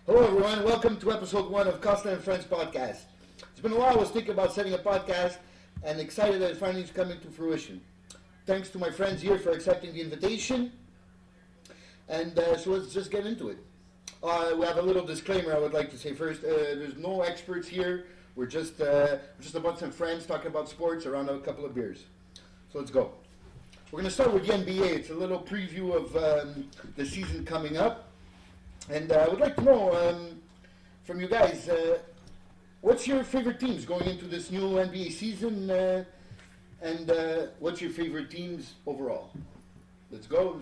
Hello everyone, welcome to episode 1 of Costa and Friends podcast. It's been a while I was thinking about setting a podcast and excited that it finally is coming to fruition. Thanks to my friends here for accepting the invitation. And so let's just get into it. We have a little disclaimer I would like to say first. There's no experts here. We're just a bunch of friends talking about sports around a couple of beers. So let's go. We're going to start with the NBA. It's a little preview of the season coming up. And I would like to know from you guys, what's your favorite teams going into this new NBA season, and what's your favorite teams overall? Let's go.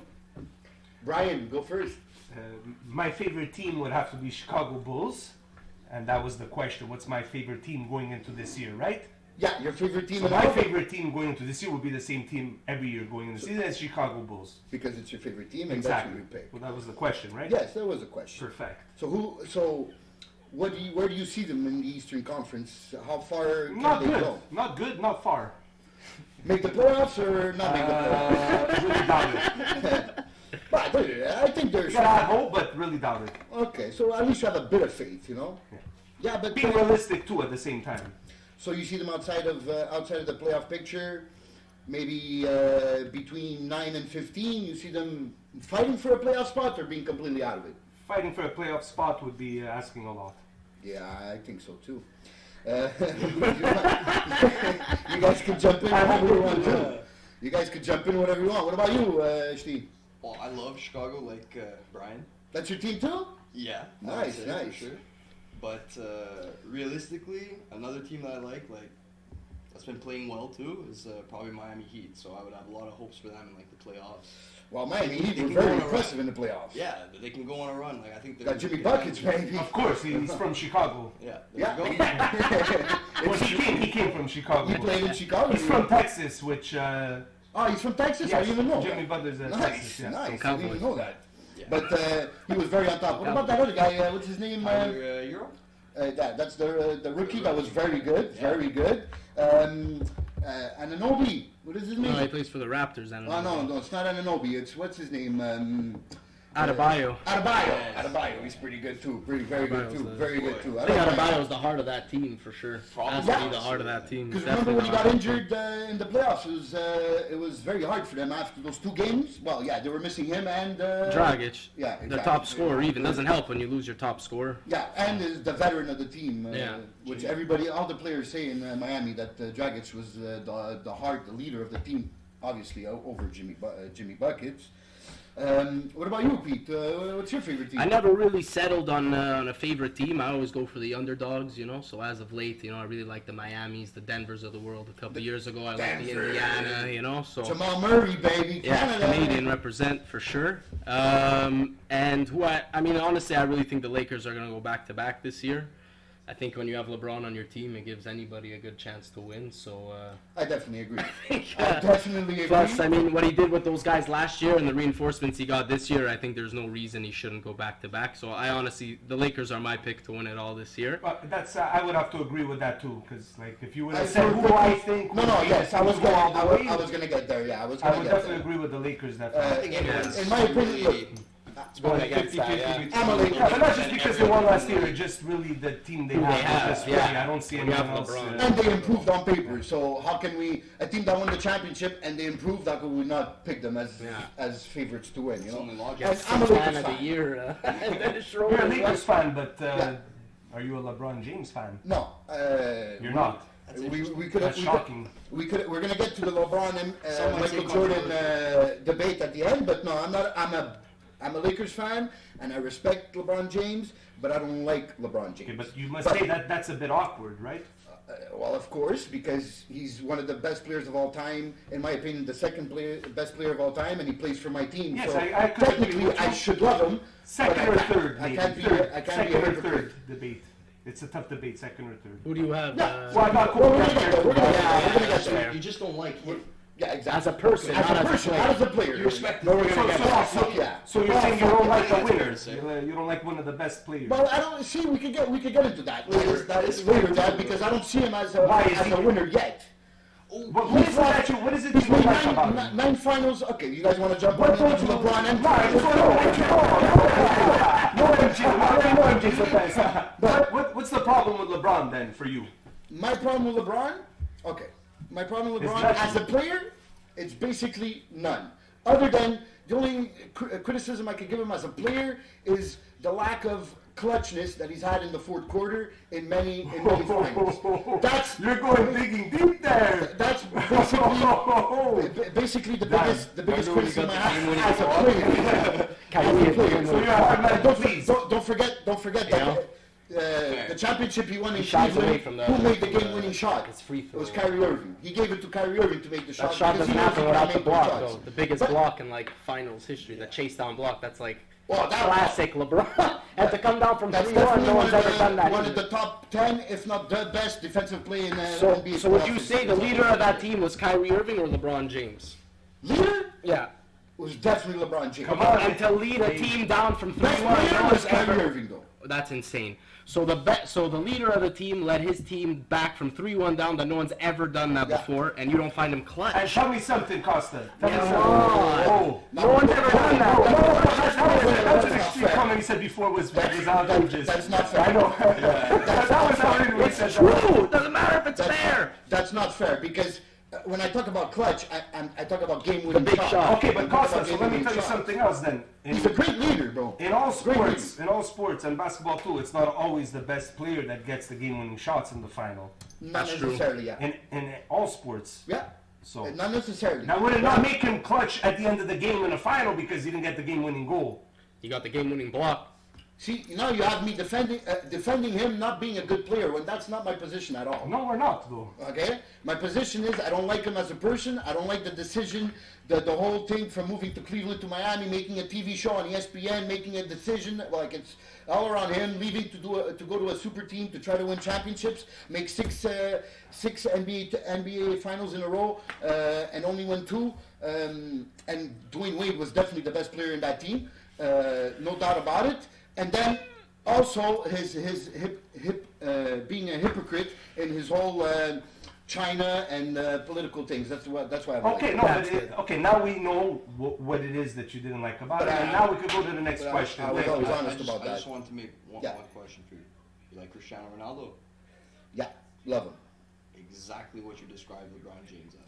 Brian, go first. My favorite team would have to be Chicago Bulls, and that was the question. What's my favorite team going into this year, right? Yeah, your favorite team. So my favorite team going into this year would be the same team every year going into the season. It's Chicago Bulls. Because it's your favorite team, and exactly. That's what you pick. Well, that was the question, right? Yes, that was a question. Perfect. So where do you see them in the Eastern Conference? How far can Not they good. go? Not good. Not far. Make the playoffs or not make the playoffs? Really doubt it. But I think there's. You gotta have hope, but really doubt it. Okay, so at least you have a bit of faith, you know. Yeah, but being realistic too at the same time. So you see them outside of the playoff picture, maybe between 9 and 15. You see them fighting for a playoff spot or being completely out of it. Fighting for a playoff spot would be asking a lot. Yeah, I think so too. You guys can jump in whenever you want to. You guys can jump in whatever you want. What about you, Steve? Well, I love Chicago, like Brian. That's your team too? Yeah. Nice. For sure. But realistically, another team that I like that's been playing well too, is probably Miami Heat. So I would have a lot of hopes for them in like the playoffs. Well, Miami Heat were very impressive in the playoffs. Yeah, they can go on a run. Like I think got Jimmy Buckets, baby. Of course, he's from Chicago. Yeah. Well, he came from Chicago. He played in Chicago. He's from Texas, which. Oh, he's from Texas? Yes, I didn't even know. Jimmy Butler's in Texas. Yeah. Nice. I didn't even know that. Yeah. But he was very on top. What about that other guy? What's his name? Euro? That's the rookie that was very good. Yeah. Very good. Anunoby. What is his name? No, he plays for the Raptors. No, it's not Anunoby. It's what's his name? Adebayo. Adebayo. He's pretty good too. Very good too. Very good too. I think Adebayo's the heart of that team for sure. Has to be the heart of that team. Because remember when he got injured in the playoffs, it was very hard for them after those 2 games. Well, yeah, they were missing him and Dragic. Yeah, exactly. The top scorer even doesn't help when you lose your top scorer. Yeah, and is the veteran of the team. Yeah. Which all the players say in Miami that Dragic was the heart, the leader of the team, obviously over Jimmy Buckets. What about you, Pete? What's your favorite team? I never really settled on a favorite team. I always go for the underdogs, you know. So as of late, you know, I really like the Miamis, the Denvers of the world. A couple years ago, I liked the Indiana, you know. So Jamal Murray, baby. Yeah, Canada. Canadian represent for sure. And I mean, honestly, I really think the Lakers are going to go back-to-back this year. I think when you have LeBron on your team, it gives anybody a good chance to win. So I definitely agree. I definitely agree. Plus, I mean, what he did with those guys last year and the reinforcements he got this year, I think there's no reason he shouldn't go back-to-back. So I honestly, the Lakers are my pick to win it all this year. But that's I would have to agree with that too, because like if you would have said who I think, I was going to get there. Yeah, I would definitely agree with the Lakers. Definitely. In my opinion. I'm a Lakers fan, but not just because they won last year, just really the team they have. I don't see anyone else. And they improved on paper, so how can a team that won the championship and they improved, how could we not pick them as favorites to win, you know? I'm a Lakers fan. You're a Lakers fan, but are you a LeBron James fan? No. You're not. That's shocking. We're going to get to the LeBron and Michael Jordan debate at the end, but no, I'm not. I'm a Lakers fan, and I respect LeBron James, but I don't like LeBron James. Okay, but you must say that's a bit awkward, right? Well, of course, because he's one of the best players of all time. In my opinion, the best player of all time, and he plays for my team. Yes, so I technically, I should love him. Second or third, I maybe. can't be a Third debate. It's a tough debate, second or third. Who do you have? Well, I'm not going to get You just don't like him. Yeah, exactly. As a person, not as a player. You respect him. So you're saying you don't like the winners? You don't like one of the best players? Well, I don't see. We could get into that later. Because I don't see him as a winner yet. What is it you like about him? 9 finals. Okay, you guys want to jump on LeBron and LeBron James the best. But what's the problem with LeBron then for you? My problem with LeBron? Okay. My problem with LeBron as a player, it's basically none. Other than the only criticism I could give him as a player is the lack of clutchness that he's had in the fourth quarter in many finals. You're going digging deep there. That's basically the biggest criticism I have as a player. Don't forget that the championship he won in Cleveland. Who made the game-winning shot? It was Kyrie Irving. He gave it to Kyrie Irving to make the shot. That shot doesn't happen without the block, though. The biggest block in like finals history, the chase down block. That's like classic LeBron. And to come down from 3-1, no one's ever done that. One of the top 10, if not the best defensive play in NBA. So would you say the leader of that team was Kyrie Irving or LeBron James? Leader? Yeah. Was definitely LeBron James. Come on, and to lead a team down from 3-1, no one's Kyrie Irving though. That's insane. So the leader of the team led his team back from 3-1 down that no one's ever done that before, and you don't find him clutch. And tell me something, Costa. Tell me something. Oh, no one's ever done that. That's an extreme comment he said before was outrageous. That's not fair. I know. That was outrageous. It's true. It doesn't matter if it's fair. That's not fair because when I talk about clutch, I talk about game-winning shot. Okay, but Costa, so let me tell you something else then. He's a great leader, bro. In all sports, and basketball too, it's not always the best player that gets the game-winning shots in the final. Not necessarily, yeah. In all sports. Yeah. So not necessarily. Now, would it not make him clutch at the end of the game in the final because he didn't get the game-winning goal? He got the game-winning block. See, now you have me defending him not being a good player when that's not my position at all. No, we're not, though. Okay? My position is I don't like him as a person. I don't like the decision, the whole thing from moving to Cleveland to Miami, making a TV show on ESPN, making a decision, like it's all around him, leaving to go to a super team to try to win championships, make six NBA finals in a row, and only win 2. And Dwayne Wade was definitely the best player in that team, no doubt about it. And then also his being a hypocrite in his whole China and political things. That's why. Okay, now we know what it is that you didn't like about it, and now we could go to the next question. I was always honest about that. I just wanted to make one question for you. You like Cristiano Ronaldo? Yeah, love him. Exactly what you described LeBron James as.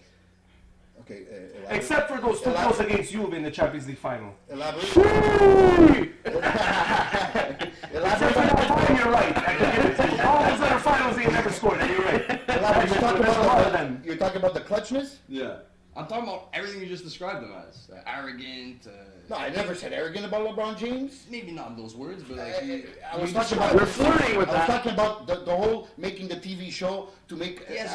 Okay, except for those 2 goals against Juve in the Champions League final. Elaborate. Except for that time, you're right. I can give it to you. All those other finals, they never scored, and you're right. You're talking about the clutchness? Yeah. I'm talking about everything you just described him as. Arrogant. No, I never said arrogant about LeBron James. Maybe not in those words, but like I was talking about. We're flirting with that. I was talking about the whole making the TV show to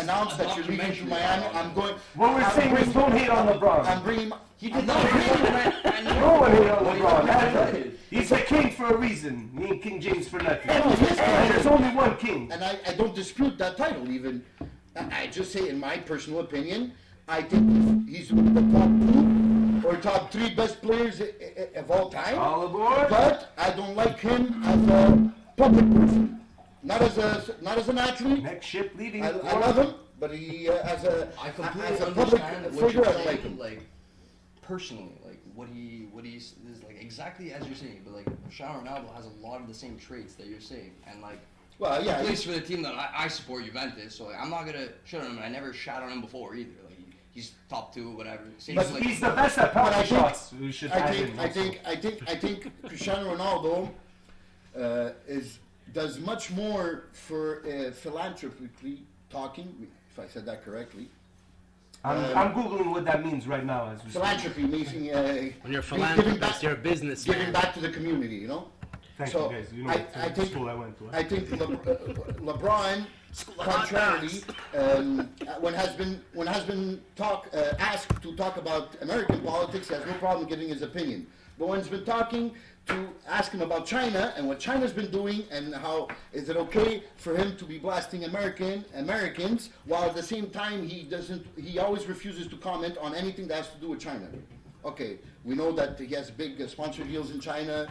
announce that you're leaving to Miami. I'm going. What we're saying is don't hate on LeBron. I'm bringing. he did not hate No one hate on LeBron. He's the king for a reason. Me and King James for nothing. And there's only one king. And I don't dispute that title even. I just say, in my personal opinion, I think he's the top 2 or top 3 best players of all time. All aboard. But I don't like him as a public person, not as an athlete. Next ship leaving. I love him, but he as a public figure, I don't like him. Like personally, like what he's is like exactly as you're saying. But like Cristiano Ronaldo has a lot of the same traits that you're saying, and like. Well, yeah, he plays for the team that I support, Juventus. So like, I'm not gonna shit on him, and I never shat on him before either. Like he's top 2, whatever. But he's the best at penalty shots. We should I think Cristiano Ronaldo does much more for philanthropically talking. If I said that correctly. I'm googling what that means right now. As we philanthropy means when you're a philanthropist, you're a businessman. Giving back to the community, you know. Thank you guys. You know what school I went to. I think LeBron, contrarily, when has been asked to talk about American politics, he has no problem giving his opinion. But when he's been talking to ask him about China and what China's been doing and how is it okay for him to be blasting Americans while at the same time he always refuses to comment on anything that has to do with China. Okay, we know that he has big sponsor deals in China.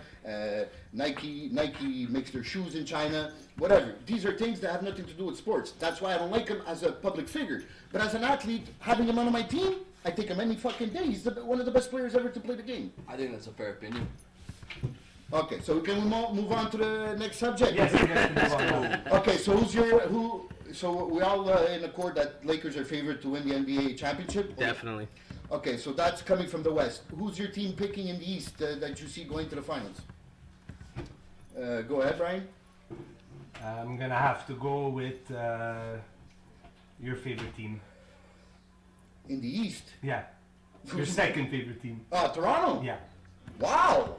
Nike makes their shoes in China. Whatever. These are things that have nothing to do with sports. That's why I don't like him as a public figure. But as an athlete, having him on my team, I take him any fucking day. He's one of the best players ever to play the game. I think that's a fair opinion. Okay, so we can move on to the next subject. Yes, we have to move on. Okay, so so we all in accord that Lakers are favored to win the NBA championship? Definitely. Okay, so that's coming from the West. Who's your team picking in the East that you see going to the finals? Go ahead, Brian. I'm gonna have to go with your favorite team. In the East? Yeah. Your second favorite team. Toronto? Yeah. Wow,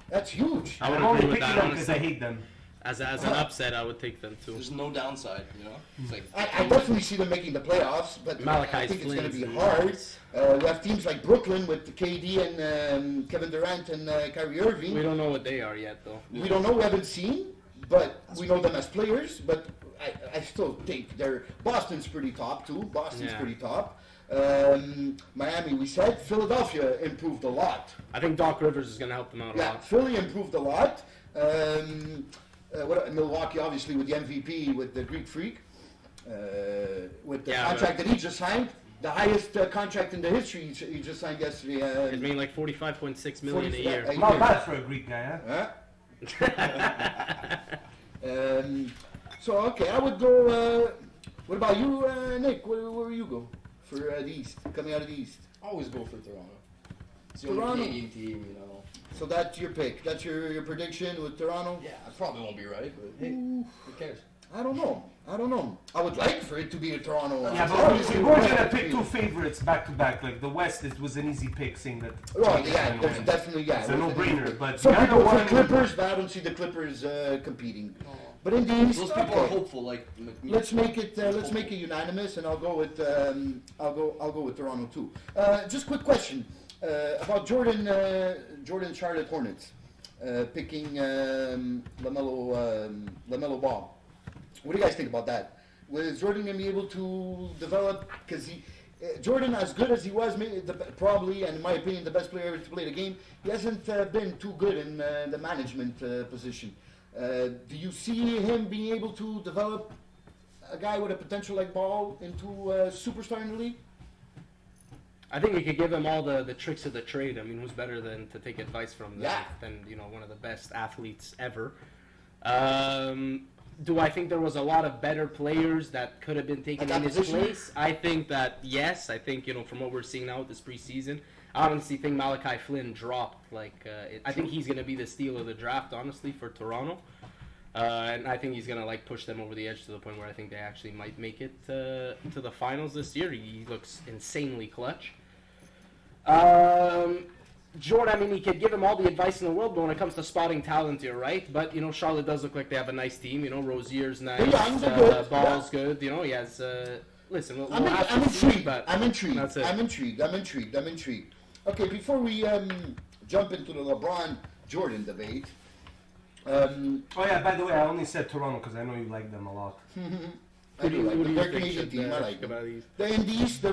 that's huge. I would I'm agree only with picking that, them because I honestly. hate them. As an upset, I would take them too. There's no downside, you know. It's like I definitely see them making the playoffs, but I Malachi's think it's going to be Flynn's hard. nuts. We have teams like Brooklyn with KD and Kevin Durant and Kyrie Irving. We don't know what they are yet, though. We don't know, we haven't seen, but we know them as players. But I still think Boston's pretty top too. Boston's Yeah. pretty top. Miami, we said. Philadelphia improved a lot. I think Doc Rivers is going to help them out a Yeah, lot. Philly improved a lot. Milwaukee, obviously, with the MVP, with the Greek Freak, with the contract that he just signed, the highest contract in the history he just signed yesterday. It made like 45.6 million a year. Not bad for a Greek guy, huh? So okay, I would go. What about you, Nick? Where will you go for the East? Coming out of the East. always go for Toronto. It's the Toronto. only Canadian team, you know. So that's your pick. That's your prediction with Toronto. Yeah, I probably won't be right, but hey, who cares? I don't know. I would like for it to be a Toronto. Yeah, but we weren't gonna pick two favorites back to back. Like the West, it was an easy pick, saying that. Well, yeah, there's definitely It's a no-brainer, but some the other people one, think Clippers, but I don't see the Clippers competing. But in the East, Those people okay. are hopeful, like me. Let's make it unanimous, and I'll go with Toronto too. Just quick question about Jordan Charlotte Hornets picking LaMelo Ball. What do you guys think about that? Was Jordan going to be able to develop? Because Jordan, as good as he was, probably, and in my opinion, the best player ever to play the game, he hasn't been too good in the management position. Do you see him being able to develop a guy with a potential like Ball into a superstar in the league? I think you could give him all the tricks of the trade. I mean, who's better than to take advice from than one of the best athletes ever? Do I think there was a lot of better players that could have been taken in his place? I think that yes. I think from what we're seeing now with this preseason, I honestly think Malachi Flynn dropped. I think he's going to be the steal of the draft, honestly, for Toronto. And I think he's going to push them over the edge to the point where I think they actually might make it to the finals this year. He looks insanely clutch. Jordan, I mean, he could give him all the advice in the world, but when it comes to spotting talent, you're right. But, Charlotte does look like they have a nice team. Rozier's nice. Ball's good. He has... listen, we'll have to see, but I'm intrigued. That's it. I'm intrigued. Okay, before we jump into the LeBron-Jordan debate... by the way, I only said Toronto because I know you like them a lot. I do like Who do them. you They're think Canadian should, team. I like them. about these? They're in the East. They're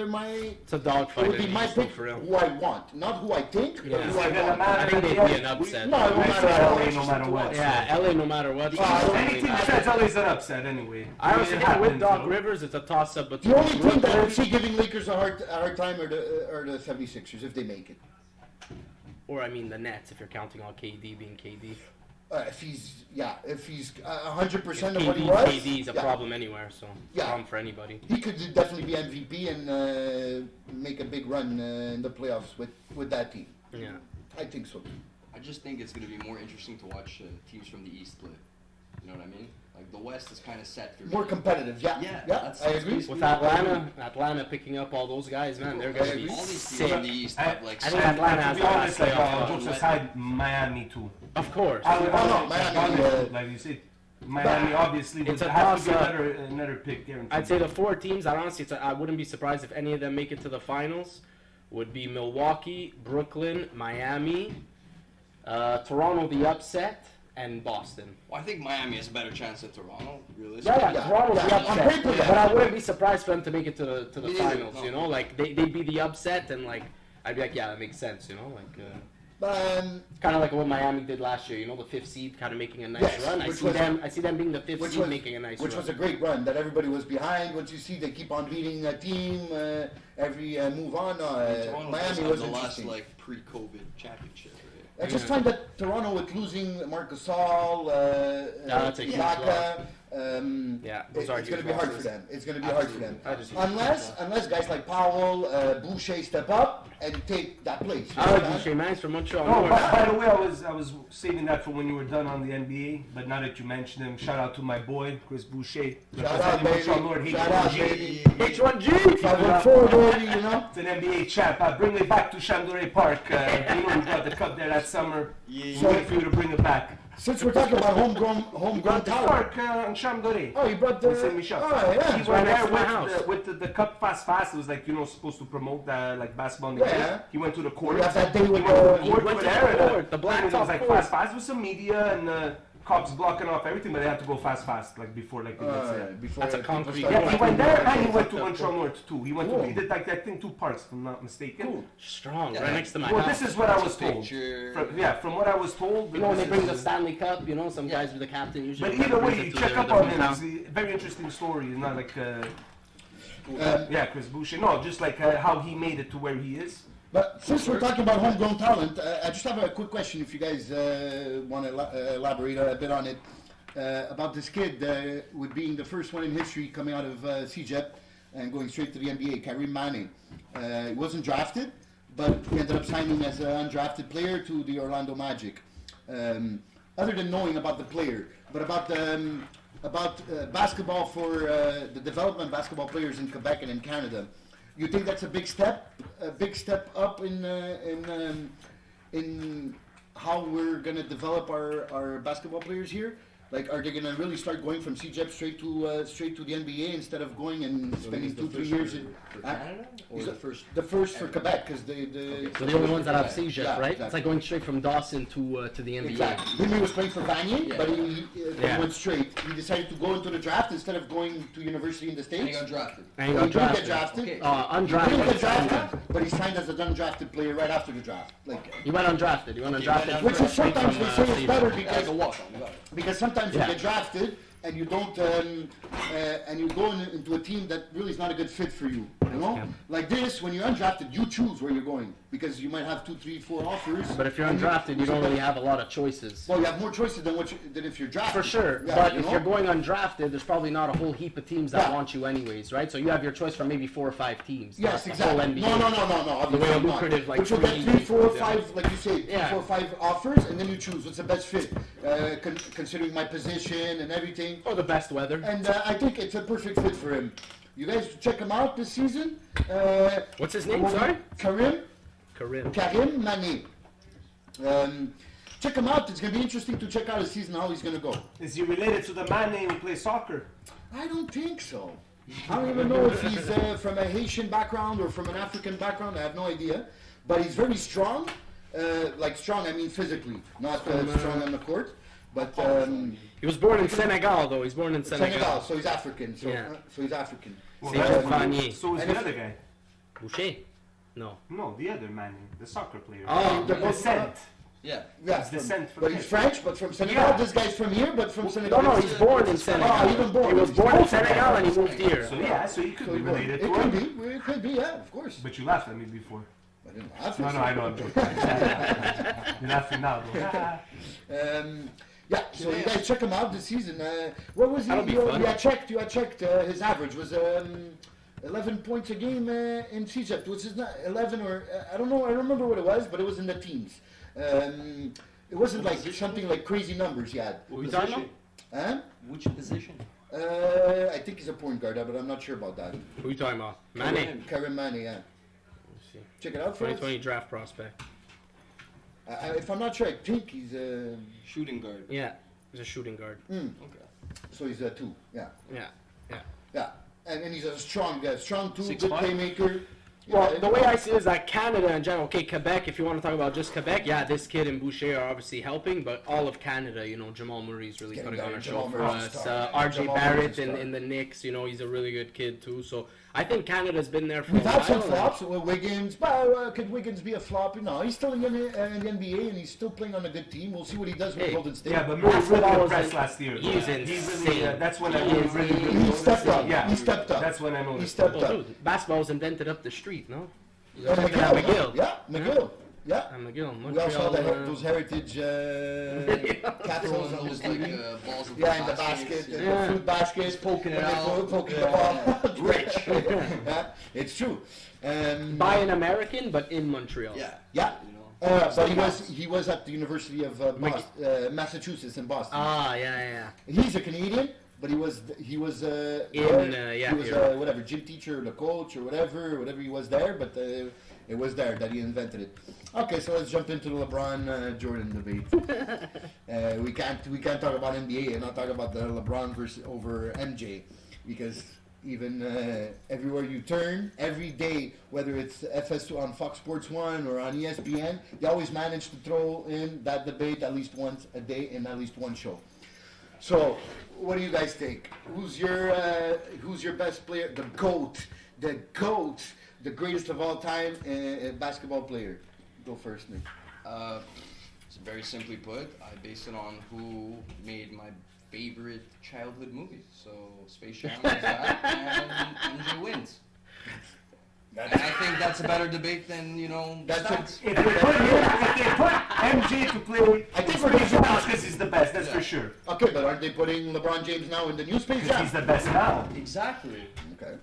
my. It's a dogfight. It would be my pick. for real. Who I want, not who I think, but Yeah. who I want. I think they'd be an upset. No, I say LA no matter what. Yeah, LA no matter what. Any team besides LA is an upset anyway. I honestly It think with happens, Doc Rivers, it's a toss-up between The only team that I Brooklyn, see giving Lakers a hard time are the 76ers if they make it. or I mean the Nets, if you're counting on KD being KD. If he's 100% of If what he was, KD's a problem anywhere, so Yeah. problem for anybody. he could definitely be MVP and make a big run in the playoffs with that team. Yeah. I think so too. I just think it's going to be more interesting to watch teams from the East play. You know what I mean? Like the West is kind of set for More competitive, yeah. Yeah, I that's agree. basically With Atlanta picking up all those guys, man, they're gonna be all these teams sick. from the East have like I think And Atlanta to has be the honest, last playoff run. jokes aside, Miami too. Of course. Miami, Like you said, Miami obviously It's would a have to be toss-up. another pick guaranteed. I'd say the four teams, I wouldn't be surprised if any of them make it to the finals, would be Milwaukee, Brooklyn, Miami, Toronto the upset, and Boston. Well, I think Miami has a better chance than Toronto, realistically. Yeah. Toronto's the Yeah, on upset. paper, yeah. But I wouldn't be surprised for them to make it to the Me neither, finals, no. they'd be the upset, and I'd be like, yeah, that makes sense, Um, kind of like what Miami did last year, the fifth seed kind of making a nice Yes, run. I see them being the fifth seed making a nice which run. was a great run that everybody was behind. Once you see they keep on beating a team every move on. Toronto Miami does have was the last interesting. pre-COVID championship, right? I just find that Toronto with losing Marcus Gasol, that's a huge Ibaka, those are it's going to huge be hard losses. for them. It's going to be hard for them. That is huge. Unless guys like Powell, Boucher step up and take that place. You I like understand? Boucher Mans from Montreal. Oh, by the way, I was saving that for when you were done on the NBA. But now that you mentioned him, shout out to my boy Chris Boucher. Shout out, baby. Shout out, baby. H1G! 514, baby, you know? It's an NBA champ. Bring it back to Chamdore Park. You know, we got the cup there that summer. Yeah. Waiting for you to bring it back. Since we're talking about homegrown talent. Park in Chamdore. Oh, you brought the... Saint Michel. Oh, yeah. He right went next there to my house. with the cup fast. It was like, supposed to promote like basketball in the Yeah. game. He went to the court. We have that day with He went to the the... court went with to the there. court, the blacktop It was like court. fast with some media and cops blocking off everything, but they had to go fast, like before, like the next day. before That's a people concrete start- Yeah, he went there and he went to Cool. Montreal North too. He went Cool. to, he did like, I think 2 parks, if I'm not mistaken. Cool. Strong, Yeah. right next to my Well, house. this is what I was told. Picture. From what I was told. You know when they this bring is- the Stanley Cup, some guys with the captain usually. But either brings way, it to check their up on him. hometown. It's a very interesting story. It's not like, Um, Chris Boucher. No, just like how he made it to where he is. But since we're talking about homegrown talent, I just have a quick question if you guys want to elaborate a bit on it. About this kid with being the first one in history coming out of CJEP and going straight to the NBA, Karim Mane. He wasn't drafted, but he ended up signing as an undrafted player to the Orlando Magic. Other than knowing about the player, but about basketball for the development of basketball players in Quebec and in Canada, you think that's a big step up in how we're going to develop our basketball players here? Like, are they going to really start going from CJEP straight to the NBA instead of going and spending 2-3 years in Canada? Or He's the first? The first for Quebec, because the So the only ones that have CJEP, Yeah, right? exactly. It's like going straight from Dawson to the NBA. Exactly. He was playing for Vanier, Yeah. but he Yeah. went straight. He decided to go into the draft instead of going to university in the And he States. got drafted. And he He got didn't get drafted. drafted. Okay. He didn't Undrafted. get drafted, but he signed as an undrafted player right after the draft. Like, He went undrafted. which is sometimes they say it's better Yeah, like a because walk-on. Got it. sometimes Yeah. you get drafted and you don't and you go into a team that really is not a good fit for you. You know, Yeah. like this, when you're undrafted, you choose where you're going because you might have 2, 3, 4 offers. But if you're and undrafted, you don't really have a lot of choices. Well, you have more choices than than if you're drafted. For sure, Yeah, but you if know? you're going undrafted, there's probably not a whole heap of teams that Yeah. want you anyways, right? So you have your choice from maybe 4 or 5 teams. Yes, not the whole exactly. NBA. No. The Obviously way not. lucrative, like, but you get free 3, 4, leagues, 5, like you say, 3, Yeah. 4, 5 offers, and then you choose what's the best fit, considering my position and everything. Or the best weather. And I think it's a perfect fit for him. You guys check him out this season. What's his name? Sorry? Karim Mane. Check him out. It's going to be interesting to check out his season, how he's going to go. Is he related to the man who plays soccer? I don't think so. I don't even know if he's from a Haitian background or from an African background. I have no idea. But he's very strong. Like strong, I mean physically, not strong on the court. But He was born in Senegal, though. He's born in Senegal, so he's African. So, Yeah. so he's African. Well, Sekou Vanier. So is And the if- other guy. Boucher? No. No, the other man, the soccer player. Oh, They're both- Descent. Yeah. Yeah, His descent from but he's here. French, but from Senegal. Yeah. This guy's from here, but from Senegal. No, he's born in Senegal. even born. He was born in Senegal and he moved here. So yeah, so you could So be he related it to could him. be. It could be. Yeah, of course. But you laughed at me before. I didn't laugh. No, I know, I'm joking. You're laughing now, though. Yeah, so you guys check him out this season. What was he? That'll be You fun. had checked. His average was 11 points a game in CJEP. Was it not 11 or I don't know. I don't remember what it was, but it was in the teens. It wasn't like something like crazy numbers he had. What are you talking about? Huh? Which position? I think he's a point guard, but I'm not sure about that. Who are you talking about? Mane. Karim Mane, yeah. Let's see. Check it out for us. 2020 draft prospect. If I'm not sure, I think he's Shooting guard. Yeah, he's a shooting guard. Okay. so he's a 2. Yeah, Yeah. yeah. And he's a strong guy, strong 2, good 6'5". playmaker. Well, Yeah, the way I see it is that Canada in general, okay, Quebec, if you want to talk about just Quebec, yeah, this kid and Boucher are obviously helping, but all of Canada, Jamal Murray's really Getting putting on better. a show Jamal for Murray's a us. star. RJ Jamal Barrett Murray's a star. in the Knicks, he's a really good kid too. So I think Canada's been there for We've a had some while. flops with Wiggins, but could Wiggins be a flop? No, he's still in the NBA and he's still playing on a good team. We'll see what he does with Hey, Golden State. Yeah, but Murray Basketball really was impressed in- last year. he's really, insane. that's when I He is really he stepped up. Yeah, He stepped up. That's when I He noticed. stepped Well, up. dude, basketball's invented up the street, no? And Check it out, McGill. Yeah, McGill. Yeah. And McGill. We also saw those heritage capsules on the TV. Balls of Yeah, in the basket, the fruit basket. Just poking it out. Poking the ball. Rich. Yeah, it's true. By an American, but in Montreal. Yeah. Yeah. You know. But he was at the University of Massachusetts in Boston. Yeah. He's a Canadian, but he was whatever gym teacher or the coach or whatever he was there, but it was there that he invented it. Okay, so let's jump into the LeBron Jordan debate. We can't talk about NBA and not talk about the LeBron versus over MJ, because even everywhere you turn, every day, whether it's FS2 on Fox Sports 1 or on ESPN, you always manage to throw in that debate at least once a day in at least one show. So, what do you guys think? Who's your best player? The GOAT, the greatest of all time basketball player. Go first, Nick. It's very simply put. I base it on who made my favorite childhood movies. So Space Jam is that, and MJ wins. And I think that's a better debate than, stats. If they put MJ to play, I think Space Jam because he's the best, that's for sure. Okay, but aren't they putting LeBron James now in the new Space Jam? He's the best now. Exactly. Okay.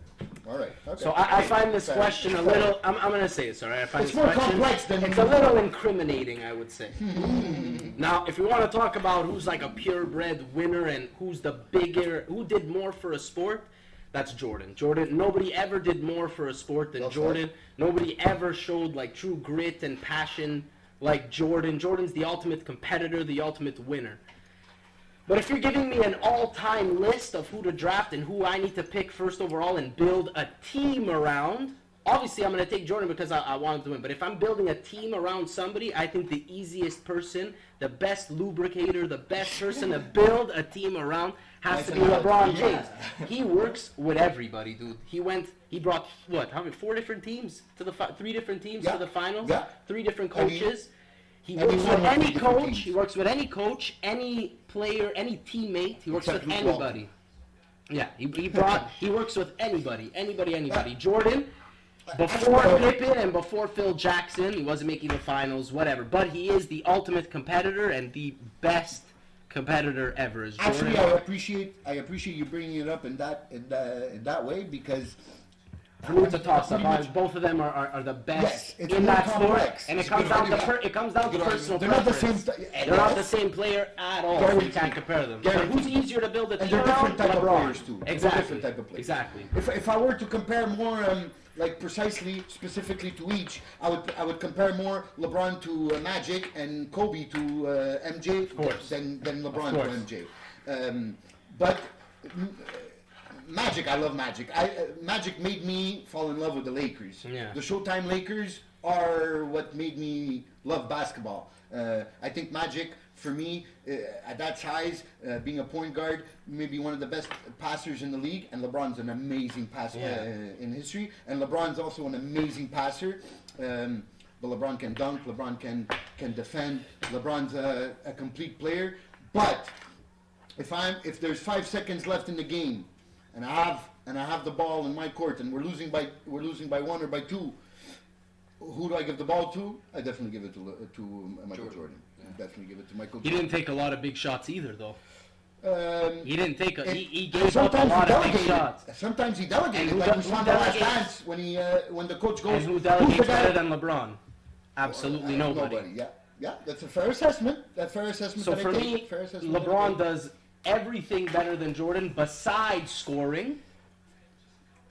All right. Okay. So I find this question a little. I'm going to say this, all right? I find it's this more question, complex than it's a little incriminating, I would say. Now, if we want to talk about who's like a purebred winner and who did more for a sport, that's Jordan. Nobody ever did more for a sport than Jordan. Nobody ever showed like true grit and passion like Jordan. Jordan's the ultimate competitor, the ultimate winner. But if you're giving me an all-time list of who to draft and who I need to pick first overall and build a team around, obviously I'm going to take Jordan because I want him to win. But if I'm building a team around somebody, I think the easiest person, the best lubricator, the best person to build a team around has to be LeBron James. He works with everybody, dude. He brought, four different teams to the 3 different teams to the finals, 3 different coaches. He works with any coach. He works with any coach, any player, any teammate. He works with anybody. Yeah, he works with anybody. Jordan, before Pippen and before Phil Jackson, he wasn't making the finals, whatever. But he is the ultimate competitor and the best competitor ever. Is Jordan. Actually, I appreciate you bringing it up in that way, because. For me, it's a toss-up. Both of them are the best in that sport, and it comes down to personal preference. They're not the same player at all. So you can't compare them. But who's easier to build a team around? Different type of LeBron. players too. Exactly. Different type of players. Exactly. If I were to compare more, specifically to each, I would compare more LeBron to Magic and Kobe to MJ than LeBron to MJ. But. Magic, I love Magic. Magic made me fall in love with the Lakers. Yeah. The Showtime Lakers are what made me love basketball. I think Magic, for me, at that size, being a point guard, maybe one of the best passers in the league, and LeBron's an amazing passer in history, and LeBron's also an amazing passer. But LeBron can dunk, LeBron can defend, LeBron's a complete player. But if there's 5 seconds left in the game, and I have the ball in my court, and we're losing by 1 or by 2. Who do I give the ball to? I definitely give it to Michael Jordan. Yeah. Definitely give it to Michael Jordan. He didn't take a lot of big shots either, though. He didn't take he gave up a lot of big shots. Sometimes he delegated, like we saw in the last dance when the coach goes. And who delegates better than LeBron? Absolutely nobody. Yeah, that's a fair assessment. So for me, LeBron does everything better than Jordan besides scoring.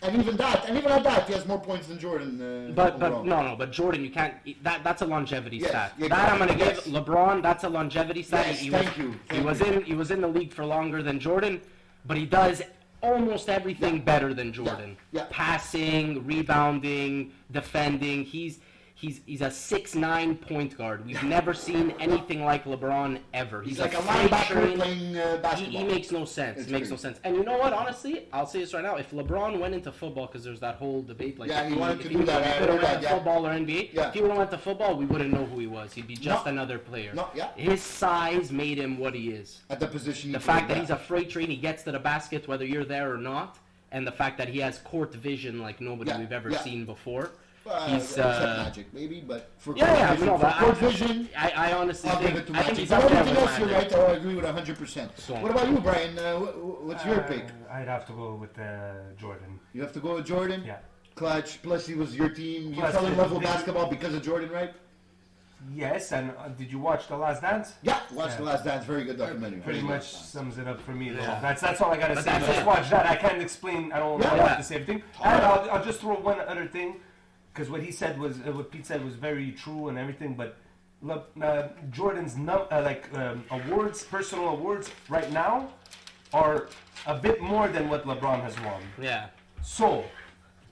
And even at that, he has more points than Jordan. But Jordan, you can't. That's a longevity stat. Exactly. That I'm gonna give LeBron. That's a longevity stat. Yes, He was in the league for longer than Jordan, but he does almost everything better than Jordan. Yeah. Passing, rebounding, defending. He's a 6'9" point guard. We've never seen anything like LeBron ever. He's like a linebacker playing basketball. He makes no sense. It makes no sense. And you know what? Honestly, I'll say this right now. If LeBron went into football, because there's that whole debate, he wanted to do that. Football or NBA. Yeah. If he would have went to football, we wouldn't know who he was. He'd be just another player. His size made him what he is. At the position. The fact that he's a freight train, he gets to the basket whether you're there or not, and the fact that he has court vision like nobody we've ever seen before. Except Magic, maybe, but for court vision, I honestly I'll give it to Magic. he's But up there everything with else, you're Magic. right. I agree with 100%. So- What about you, Brian? What's your pick? I'd have to go with Jordan. You have to go with Jordan? Yeah. Clutch, plus he was your team. You Plus, fell in love with they- basketball because of Jordan, right? Yes, and did you watch The Last Dance? Yeah, watch The Last Dance. Very good documentary. Pretty much sums it up for me. Though. Yeah. That's all I gotta But say. that's Just it. watch that. I can't explain. I don't know Yeah. what to say everything. And I'll just throw one other thing, because what he said was what Pete said was very true and everything. But look, Jordan's awards, personal awards, right now are a bit more than what LeBron has won. Yeah. So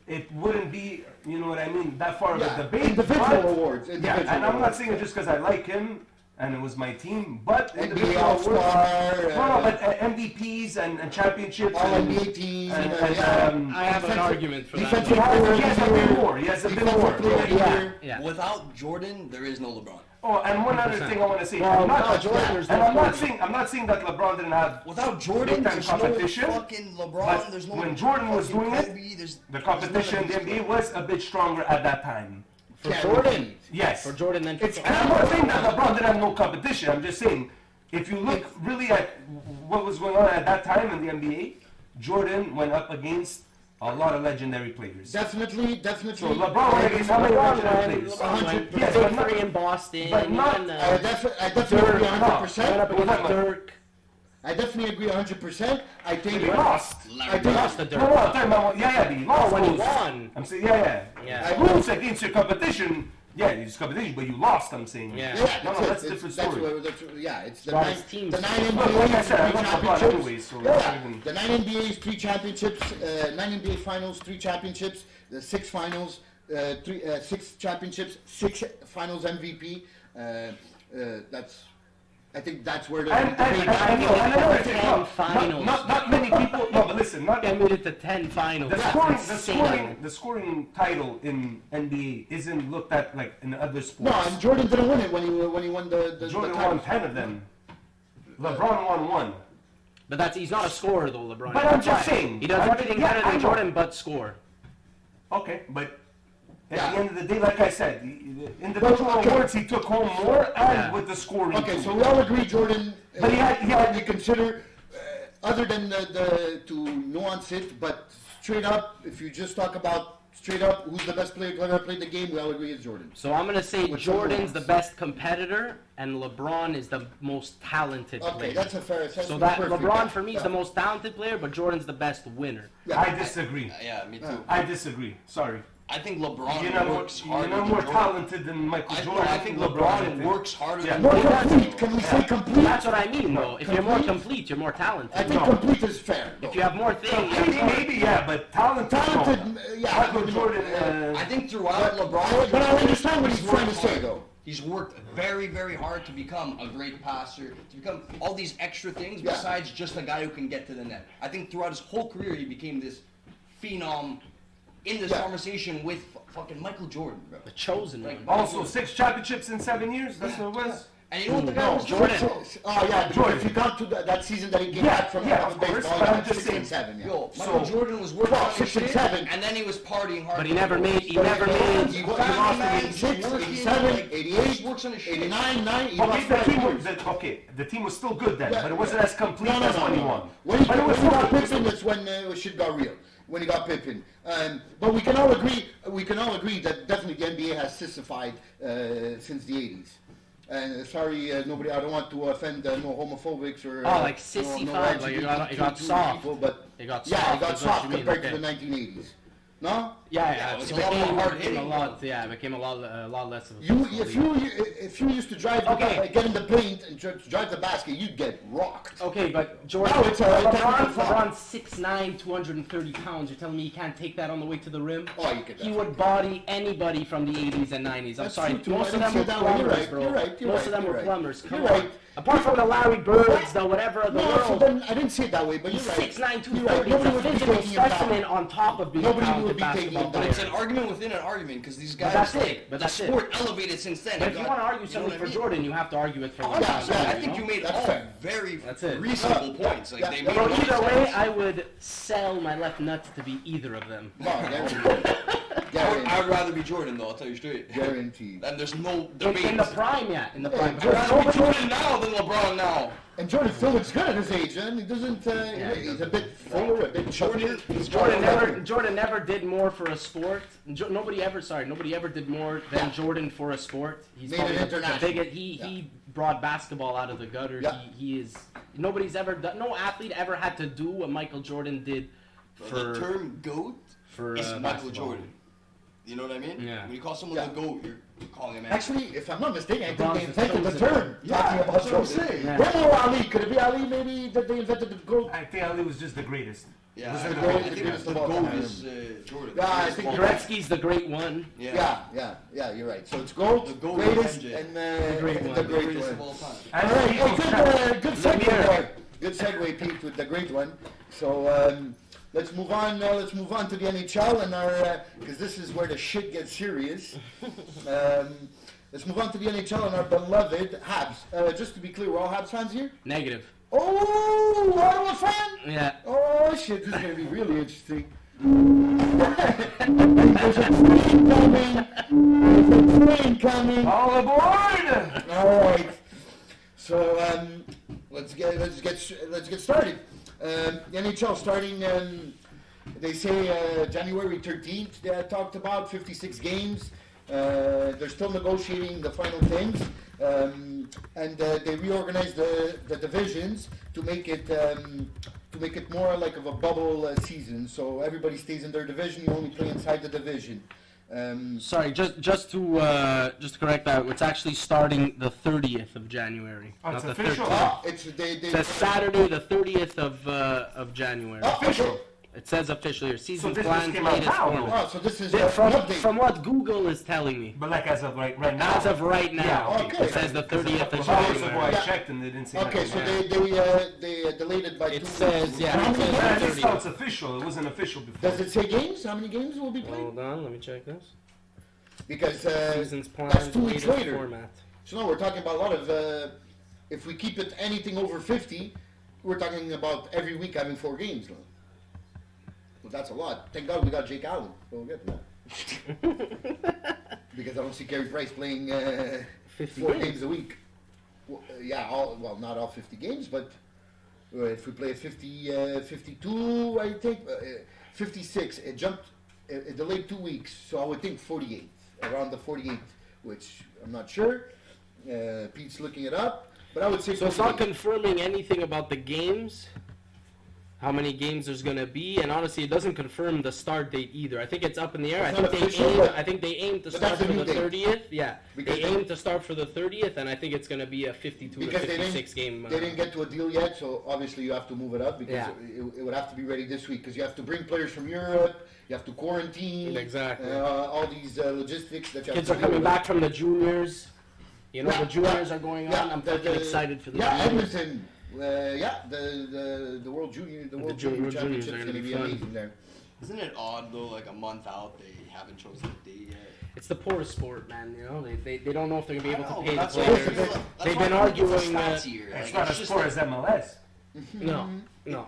it wouldn't be, you know what I mean, that far of a debate. Individual awards. Yeah, Individual and I'm not awards. saying it just because I like him and it was my team, but NBA individual awards. All-Star. No, but MVPs and championships. All and, NBA team. I have an argument for that. defensive he player of has the a bit year. more. He has a bit Defensive more. player of the Yeah. year. Yeah. Without Jordan, there is no LeBron. Oh, and one other thing I want to say. Well, I'm not, Jordan, there's and no I'm not question. saying that LeBron didn't have Without Jordan, big-time there's competition, no fucking LeBron. but There's no when Jordan was fucking doing it, Kobe, there's the competition. The NBA was a bit stronger at that time. For Yeah, Jordan. Yes. For Jordan, then for And I'm not saying that LeBron didn't have no competition. I'm just saying, if you look really at what was going on at that time in the NBA, Jordan went up against a lot of legendary players. Definitely. So LeBron went against how many legendary players? Yes, Big but not- three in Boston. but not- and, I definitely agree Dirk. 100%. Went up against Dirk. I definitely agree 100%. I think He lost. I think Lost the Dirk. No, I'm talking about, but he lost. when he those. won. I'm saying, yeah. Yeah. I lose against your competition. Yeah, it's competition, but you lost, I'm saying. Yeah. Yeah, That's a it. different That's story. it's the But nine, his teams- the nine Look, like I NBA said, I three want LeBron championships. anyway, so Yeah, it's not even- the 9 NBAs, 3 championships, 9 NBA finals, 3 championships, the 6 finals, 6 championships, 6 finals MVP. I think that's where the And another thing, 10 finals. not many people. No, but listen, not I made it to 10 finals. the That's scoring, insane. the scoring title in NBA isn't looked at like in other No, sports. and Jordan didn't win it when he won the Jordan the won titles. 10 of them. LeBron won 1. But he's not a scorer though, LeBron. But I'm That's just why. saying. He does everything Yeah, better I than know. Jordan but score. Okay, but at Yeah. the end of the day, like I said, the individual okay. awards he took home more, and Yeah. with the scoring. Okay, too. so we all agree Jordan. But he had- you consider other than the to nuance it, but straight up, if you just talk about straight up who's the best player to ever played the game, we all agree it's Jordan. So I'm gonna say With Jordan's the nuance. best competitor and LeBron is the most talented Okay, player. that's a fair assessment. So that Perfect. LeBron for me is Yeah. the most talented player, but Jordan's the best winner. Yeah. I disagree. Yeah, me too. I disagree. Sorry. I think LeBron You're not works you're harder not than more Jordan. talented than Michael Jordan. I think I LeBron think. works harder Yeah. than More Jordan. complete. Can we say complete? That's what I mean though. If you're more Complete? complete, you're more talented. I think No. complete is fair. If you have more things, you have more- Maybe, yeah, but talented. Talented, no. yeah. Michael Jordan. I think throughout But LeBron, I understand what he's he's trying to worked say, hard. though. He's worked very, very hard to become a great passer, to become all these extra things Yeah. besides just a guy who can get to the net. I think throughout his whole career, he became this phenom in this Yeah. conversation with fucking Michael Jordan, bro. the chosen Like, one. Also, 6 championships in 7 years. That's what it was. And you know what the guy No, was Jordan. Oh yeah, Jordan. If you count to that season that he came Yeah, back from yeah, of course, baseball, but I'm yeah, just 6 saying. and 7. Yeah. Yo, Michael So- Jordan was working Well, on his 6 and shit, 7. and then he was partying hard. But he never made. He never made. He He lost in was 86, working, 87, like, 88, he works on his shit. 89, 9. He Okay, lost the 5 team years. was the team was still good then, Yeah, but it wasn't yeah. as complete as when he won. When he But it was got still good. Pippen, that's when shit got real. When he got Pippen, but we can all agree. We can all agree that definitely the NBA has sissified since the 80s. And sorry, nobody. I don't want to offend no homophobics or. Oh, like no sissified, like it got LGBTQ soft. people, but It got yeah, soft. it got is what soft you mean, compared okay. to the 1980s. No. Yeah, it was it a lot more became, hard became a hitting. lot. Yeah, it became a lot less of a. You, physical league. if you used to drive, Okay. get in the paint and drive the basket, you'd get rocked. Okay, but Jordan, No, it's a technical foul. LeBron's 6'9", 230 pounds. You're telling me he can't take that on the way to the rim? Oh, you could. He would body anybody from the 80s and 90s. I'm That's sorry, true, too. most I of didn't them say were that one. You're plumbers, right, bro. you're right, you're Most right, of them you're were right. plumbers. Come You're on. right. Apart from the Larry Birds, the whatever of the No, so world. then I didn't say it that way, but He's you're right. 6'9", You're right. 230. Nobody He's would a be physical taking him down. specimen on top of being a Nobody would talented be taking basketball him down. But player. it's an argument within an argument because these guys. that's it, but the that's it. sport elevated since then. But It if you got- want to argue you know something what for I mean? Jordan, you have to argue it for 100%. LeBron. I think you made That's all fair. very That's it. reasonable points. Like Yeah, they yeah. made So a lot of either way, sense. I would sell my left nut to be either of them. Well, there we go. Guaranteed. I'd rather be Jordan, though. I'll tell you straight. Guaranteed. And there's no debate. In the prime, yeah. In the prime. I'd rather be Jordan now than LeBron now. And Jordan still looks good at his age, and he doesn't. He's a bit fuller, a bit chubbier. Jordan never did more for a sport. Nobody ever did more than Jordan for a sport. He's Made probably it the international. biggest. He brought basketball out of the gutter. Yeah. He is. Nobody's ever done. No athlete ever had to do what Michael Jordan did The term GOAT for is Michael basketball. Jordan. You know what I mean? Yeah. When you call someone the GOAT, you're calling him Actually, if I'm not mistaken, I think LeBron's they invented the the term talking about that's what I'm Jordan. saying. Yeah. When or Ali? Could it be Ali? Maybe that they invented the GOAT. I think Ali was just the greatest. Yeah, Was I it think, the I greatest think the of all GOAT time? is Jordan. Yeah, I Greatest think of all time. Gretzky's the great one. Yeah, you're right. So it's GOAT, The GOAT greatest, MJ. and The great one. the The great greatest of one. all time. All right, hey, good segue Lemieux. there. Good segue, Pete, with the great one. So let's move on. Let's move on to the NHL and our because this is where the shit gets serious. Let's move on to the NHL and our beloved Habs. Just to be clear, we're all Habs fans here. Negative. Oh, Ottawa fan. Yeah. Oh shit, this is gonna be really interesting. There's a train coming. There's a train coming. All aboard! All right. So let's get started. The NHL starting. They say January 13th. They had talked about 56 games. They're still negotiating the final things, and they reorganized the divisions to make it more like of a bubble season. So everybody stays in their division. You only play inside the division. Sorry, just to correct that, it's actually starting the 30th of January. Oh, it's not the official? 13th. It's It says Saturday, the 30th of January. official. It says officially here. Season this plans, came out latest now, format. Oh, so this is From, an update. from what Google is telling me. But like as of right now. As of right now, Yeah, okay. it says the 30th of Because a couple of days ago January. I checked and they didn't say Okay, nothing. so they delayed it by 2 It weeks. says, yeah, How it many says games? Yeah, this is how 30th. it's official. It wasn't official before. Does it say games? How many games will be played? Hold on, let me check this. Because Seasons planned, that's 2 weeks latest later. format. So no, we're talking about a lot of. If we keep it anything over 50, we're talking about every week having 4 games. Now. Well, that's a lot. Thank God we got Jake Allen. We'll get to that. Because I don't see Carey Price playing 50 4 games. games a week. Well, not all 50 games, but if we play 50, 52, I think 56. It jumped. It delayed 2 weeks, so I would think 48, around the 48th, which I'm not sure. Pete's looking it up, but I would say. So it's not 48. confirming anything about the games, how many games there's gonna be, and honestly, it doesn't confirm the start date either. I think it's up in the air. It's I not think they official, aim. but- I think they aim to but start that's the for new the date. 30th. Yeah, Because they they- aim to start for the 30th, and I think it's gonna be a 52 to Because 56 game. they didn't get to a deal yet, so obviously you have to move it up because Yeah. it would have to be ready this week because you have to bring players from Europe, you have to quarantine, Exactly. all these logistics that you have Kids to are deal coming with. back from the juniors. You know, Yeah, the juniors yeah, are going yeah, on. I'm the- fucking the- excited for the Yeah, juniors. Edmonton. The World Junior, the World Junior- Junior Juniors Championship are is gonna going to be be fun. amazing there. Isn't it odd though? Like a month out, they haven't chosen a date yet. It's the poorest sport, man. You know, they don't know if they're gonna be able I know, to pay but the that's why I players. feel like- that's They've why been I feel like arguing, the stats here. It's Like, not as just poor like- as MLS. No, no.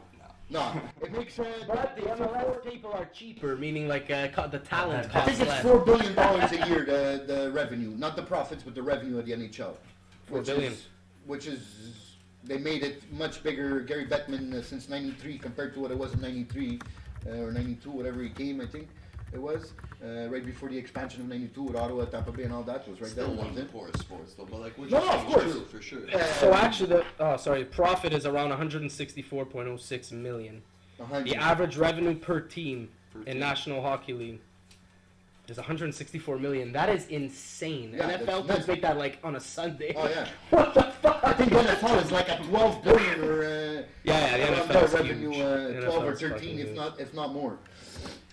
No, it makes. But the MLS people are cheaper, meaning like the talent I costs think it's less. $4 billion a year, the revenue, not the profits, but the revenue of the NHL. 4 billion. Which is, they made it much bigger. Gary Bettman since '93 compared to what it was in '93 or '92, whatever he came, I think it was right before the expansion of '92 with Ottawa, Tampa Bay, and all that was right Still there. one of the wasn't poorest sports though, but like what No, you're no, saying of is course. true for sure. it? So actually, the profit is around 164.06 million. The average revenue per team Per in team. National Hockey League is 164 million. That is insane. Yeah, NFL that's teams nuts. make that like on a Sunday. Oh yeah, What the fuck? I think NFL is like at 12 billion or Yeah, the around NFL that is revenue, huge. 12 or NFL is 13, fucking if huge. not more.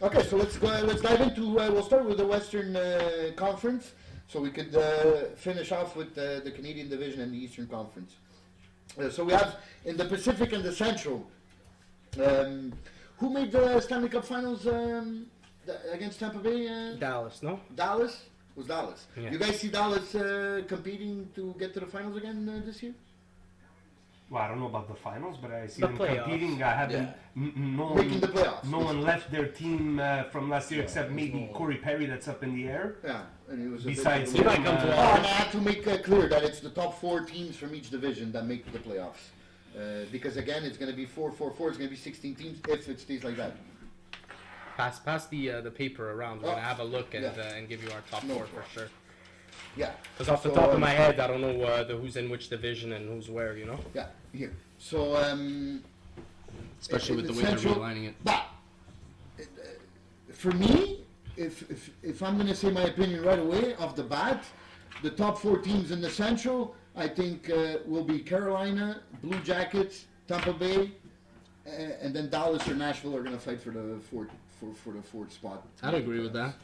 Okay, so let's dive into. We'll start with the Western Conference, so we could finish off with the Canadian Division and the Eastern Conference. So we have in the Pacific and the Central. Who made the Stanley Cup Finals against Tampa Bay? Dallas, no? Dallas? It was Dallas. Yeah. You guys see Dallas competing to get to the finals again this year? Well, I don't know about the finals, but I see The them playoffs. competing. I haven't. No Making the one, playoffs. no one left their team from last year Yeah, except there's maybe no- Corey Perry, that's up in the air. Yeah, and it was a Besides bit He might come to Oh, our- and I have to make clear that it's the top 4 teams from each division that make the playoffs. Because again, it's going to be 4-4-4. It's going to be 16 teams if it stays like that. Pass the paper around. We're Oh, gonna have a look and yeah. and give you our top No 4 problem. for sure. Yeah. Because off the So, top of my head, I don't know who's in which division and who's where. You know, Yeah. Here. So especially with the way they're realigning it. But for me, if I'm going to say my opinion right away off the bat, the top 4 teams in the Central, I think will be Carolina, Blue Jackets, Tampa Bay, and then Dallas or Nashville are going to fight for the fourth spot. I'd agree with that.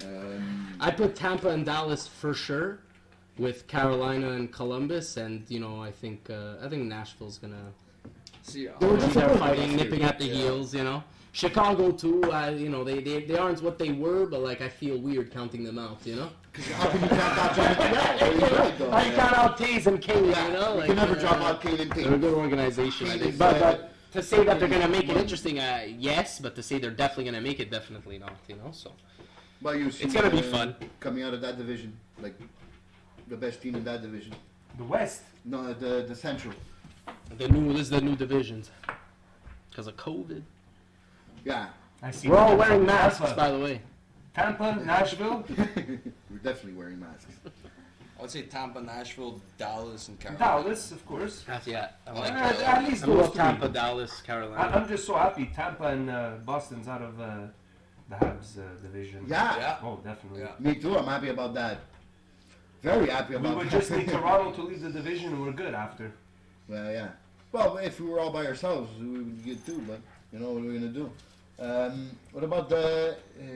Um, I put Tampa and Dallas for sure, with Carolina and Columbus, and I think Nashville's gonna See, They were be just there disappointed fighting, last year. nipping at the heels. Chicago too. They aren't what they were, but like I feel weird counting them out. how can you count out Jonathan? Yeah, he's right, though. I count out Tays and Kane. Yeah, you can never drop out Kane and They're a Tate. good organization, I Kane think. is, But to say that they're gonna make it money. interesting, yes. But to say they're definitely gonna make it, definitely not. So Well, you see, It's gonna be fun. coming out of that division, like the best team in that division. The West. No, the Central. this is the new divisions because of COVID. Yeah, I see. We're all them. wearing masks, Tampa, by the way. Tampa, Nashville, we're definitely wearing masks. I would say Tampa, Nashville, Dallas, and Carolina. Dallas, of course. Yeah, I like At least I'm those about three. Tampa, Dallas, Carolina. I'm just so happy Tampa and Boston's out of the Habs division. Yeah, Yeah. Oh, definitely. Yeah. me too. I'm happy about that. Very happy We about would that. just need Toronto to leave the division and we're good after. Well, yeah. Well, if we were all by ourselves, we would get two. But what are we gonna do? What about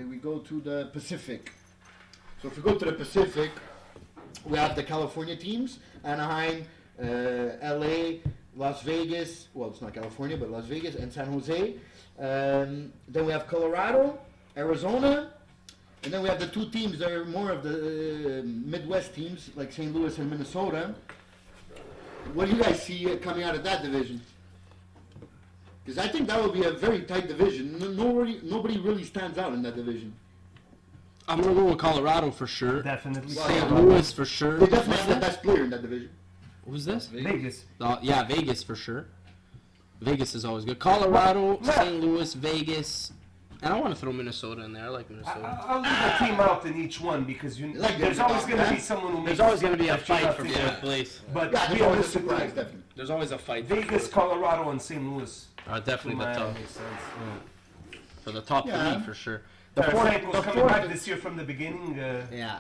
we go to the Pacific. So if we go to the Pacific, we have the California teams: Anaheim, LA, Las Vegas. Well, it's not California, but Las Vegas and San Jose. Then we have Colorado, Arizona, and then we have the 2 teams that are more of the Midwest teams, like St. Louis and Minnesota. What do you guys see coming out of that division? Because I think that will be a very tight division. Nobody really stands out in that division. I'm gonna go with Colorado for sure. Definitely. Well, St. yeah. Louis for sure. They definitely have the best player in that division. Who's this? Vegas. Yeah, Vegas for sure. Vegas is always good. Colorado, Yeah. St. Louis, Vegas, and I want to throw Minnesota in there. I like Minnesota. I'll leave a team out in each one because Like there's the always top, going to yeah? be someone who There's makes always gonna be a that you're fight not for thinking. fourth place. But Yeah, there's always a realistically, surprise, definitely. There's always a fight. Vegas, Colorado, and St. Louis. Definitely the top Makes sense. for the top Yeah. 3 for sure. The Tarasenko's coming fourth- back this year from the beginning. Yeah.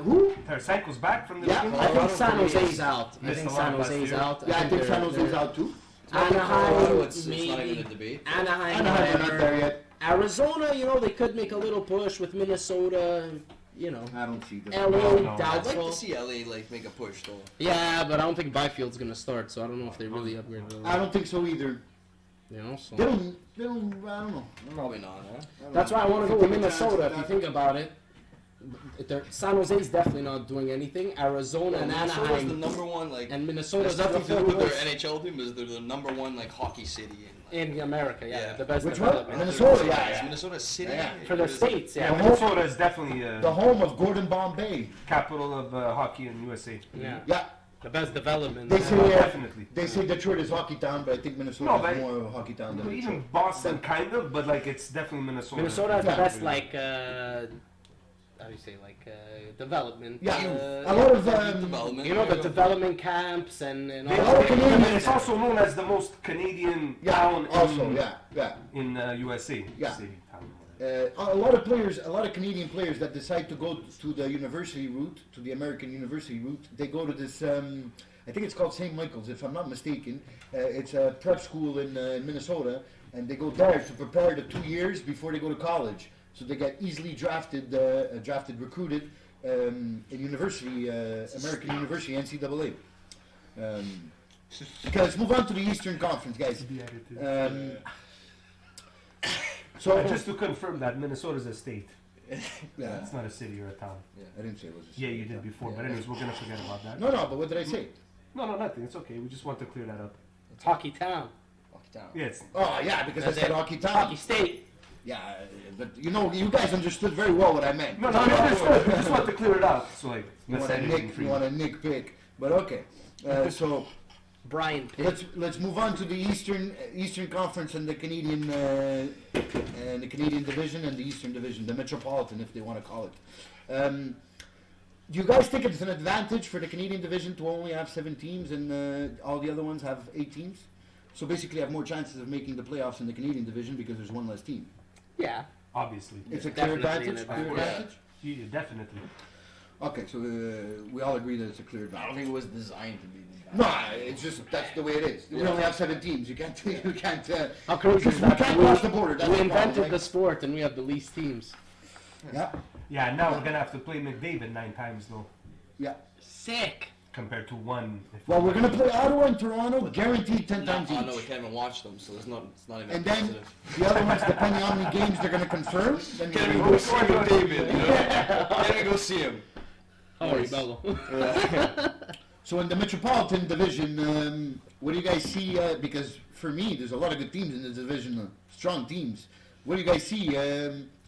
Who? Tarasenko's back from the Yeah, beginning. I think Colorado San for me Jose's is- out. I missed think a San lot last Jose's year. out. Yeah, I think San they're- Jose's out too. Colorado, Anaheim, it's not even a maybe. debate. Anaheim, Anaheim are not there yet. Arizona, they could make a little push with Minnesota. I don't see them. LA, No. I'd like doubtful. to see LA make a push though. Yeah, but I don't think Byfield's gonna start, so I don't know if they really upgrade. I don't think so either. So. They don't. I don't know. Probably not, huh? I don't That's know. why I want to go Take with a chance Minnesota. with If you that. think about it, San Jose's definitely not doing anything. Arizona and Minnesota's the Anaheim number one and There's Minnesota's up nothing to to do with their fourth NHL team, is they're the number one hockey city in America. Yeah, Yeah. the best Which one? development Minnesota, Is yeah. Minnesota City. Yeah. for the Or is it- states. Yeah, Yeah, Minnesota is definitely The home of Gordon Bombay. capital of hockey in USA. yeah, Yeah, the best development. They say Definitely. they say Detroit is hockky town, but I think Minnesota No, is but- more of a hockey town than Even Detroit. Boston, kind of, but like it's definitely Minnesota. Minnesota has the Yeah. best how do you say development. Yeah, a lot of development. the development camps and all They- lot of that. Canadians- and it's also known as the most Canadian town also, in, yeah. in USA. Yeah. City, town. A lot of Canadian players that decide to go to the university route, to the American university route, they go to this. I think it's called St. Michael's, if I'm not mistaken. It's a prep school in Minnesota, and they go there to prepare the 2 years before they go to college. So they get easily recruited in university, American University, NCAA. Okay, let's move on to the Eastern Conference, guys. So Just to confirm that Minnesota's a state. yeah, It's not a city or a town. I didn't say it was. A Yeah, city. you did before, but anyways, we're gonna forget about that. No, but what did I say? No, nothing. It's okay. We just want to clear that up. Hockey Town. Walk it down. Yeah, it's Oh, yeah, because I That's said it. Hockey Town. Hockey State. Yeah, but you guys understood very well what I meant. no, understood. We just want to clear it up. So like, You let's want say to anything nick, free. you want to nitpick, but okay. So Brian Pitt. let's move on to the Eastern Conference and the Canadian division and the Eastern Division, the Metropolitan, if they want to call it. Do you guys think it's an advantage for the Canadian division to only have 7 teams and all the other ones have 8 teams? So basically, have more chances of making the playoffs in the Canadian division because there's one less team. Yeah. Obviously. It's a clear Definitely an advantage. Clear advantage. advantage. Yeah, definitely. Okay, so we all agree that it's a clear I advantage. don't think it was designed to be designed. No, it's just that's the way it is. We only have 7 teams. You can't. How crazy is We that? can't cross the border. That's We the problem, invented right? the sport and we have the least teams. Yeah, Yeah, now we're gonna have to play McDavid 9 times though, yeah. Sick. compared to 1. If Well, we're gonna play Ottawa and Toronto, guaranteed 10 No, times oh, no, we each. can't even watch them, so it's not even And then positive. the other ones, depending on how many games they're gonna confirm, then Can't we're even gonna go see McDavid, you know? Can't even go see him. How are you, Nice. Bello? So in the Metropolitan Division, what do you guys see? Because for me, there's a lot of good teams in this division, strong teams. What do you guys see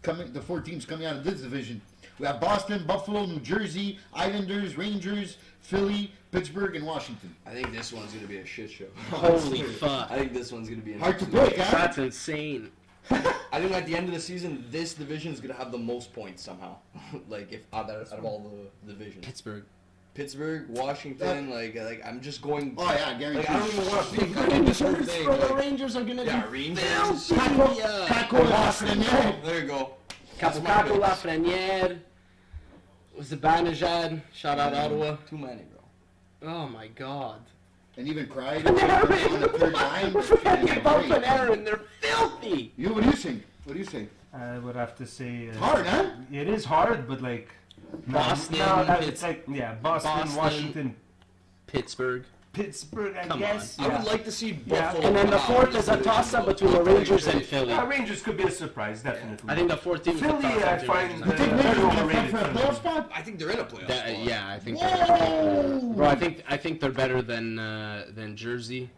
coming? The 4 teams coming out of this division. We have Boston, Buffalo, New Jersey, Islanders, Rangers, Philly, Pittsburgh, and Washington. I think this one's gonna be a shit show. Holy fuck. I think this one's gonna be an Hard to absolute- pick, huh? That's insane. I think at the end of the season, this division is gonna have the most points somehow. Like if out of all the divisions, Pittsburgh. Pittsburgh, Washington, like I'm just going. Oh yeah, guaranteed. Like I don't even want to pick. I think this whole thing. Bro, the Like, Rangers are gonna yeah, be Rangers. filthy. Taco Lafreniere. There you go. That's my Capocaco, picks. Lafreniere. Zibanejad. Shout out Ottawa. Too many, bro. Oh my god. And even cried on the third line. We're forgetting about Panarin. They're filthy. What do you think? What do you say? I would have to say It's hard, huh? it is hard, but like Boston, it's like Boston, Washington, Pittsburgh. Pittsburgh. I Come guess. I would like to see Buffalo. And then the come out. fourth is a toss-up between the Rangers and Philly. Rangers could be a surprise, definitely. I think the fourth team is the Philly, toss-up I between find Rangers and Think Philly. Rangers very are gonna overrated. fight for a playoff spot? I think they're in a playoff That- spot. yeah, I think. Whoa! Bro, I think they're better than Jersey.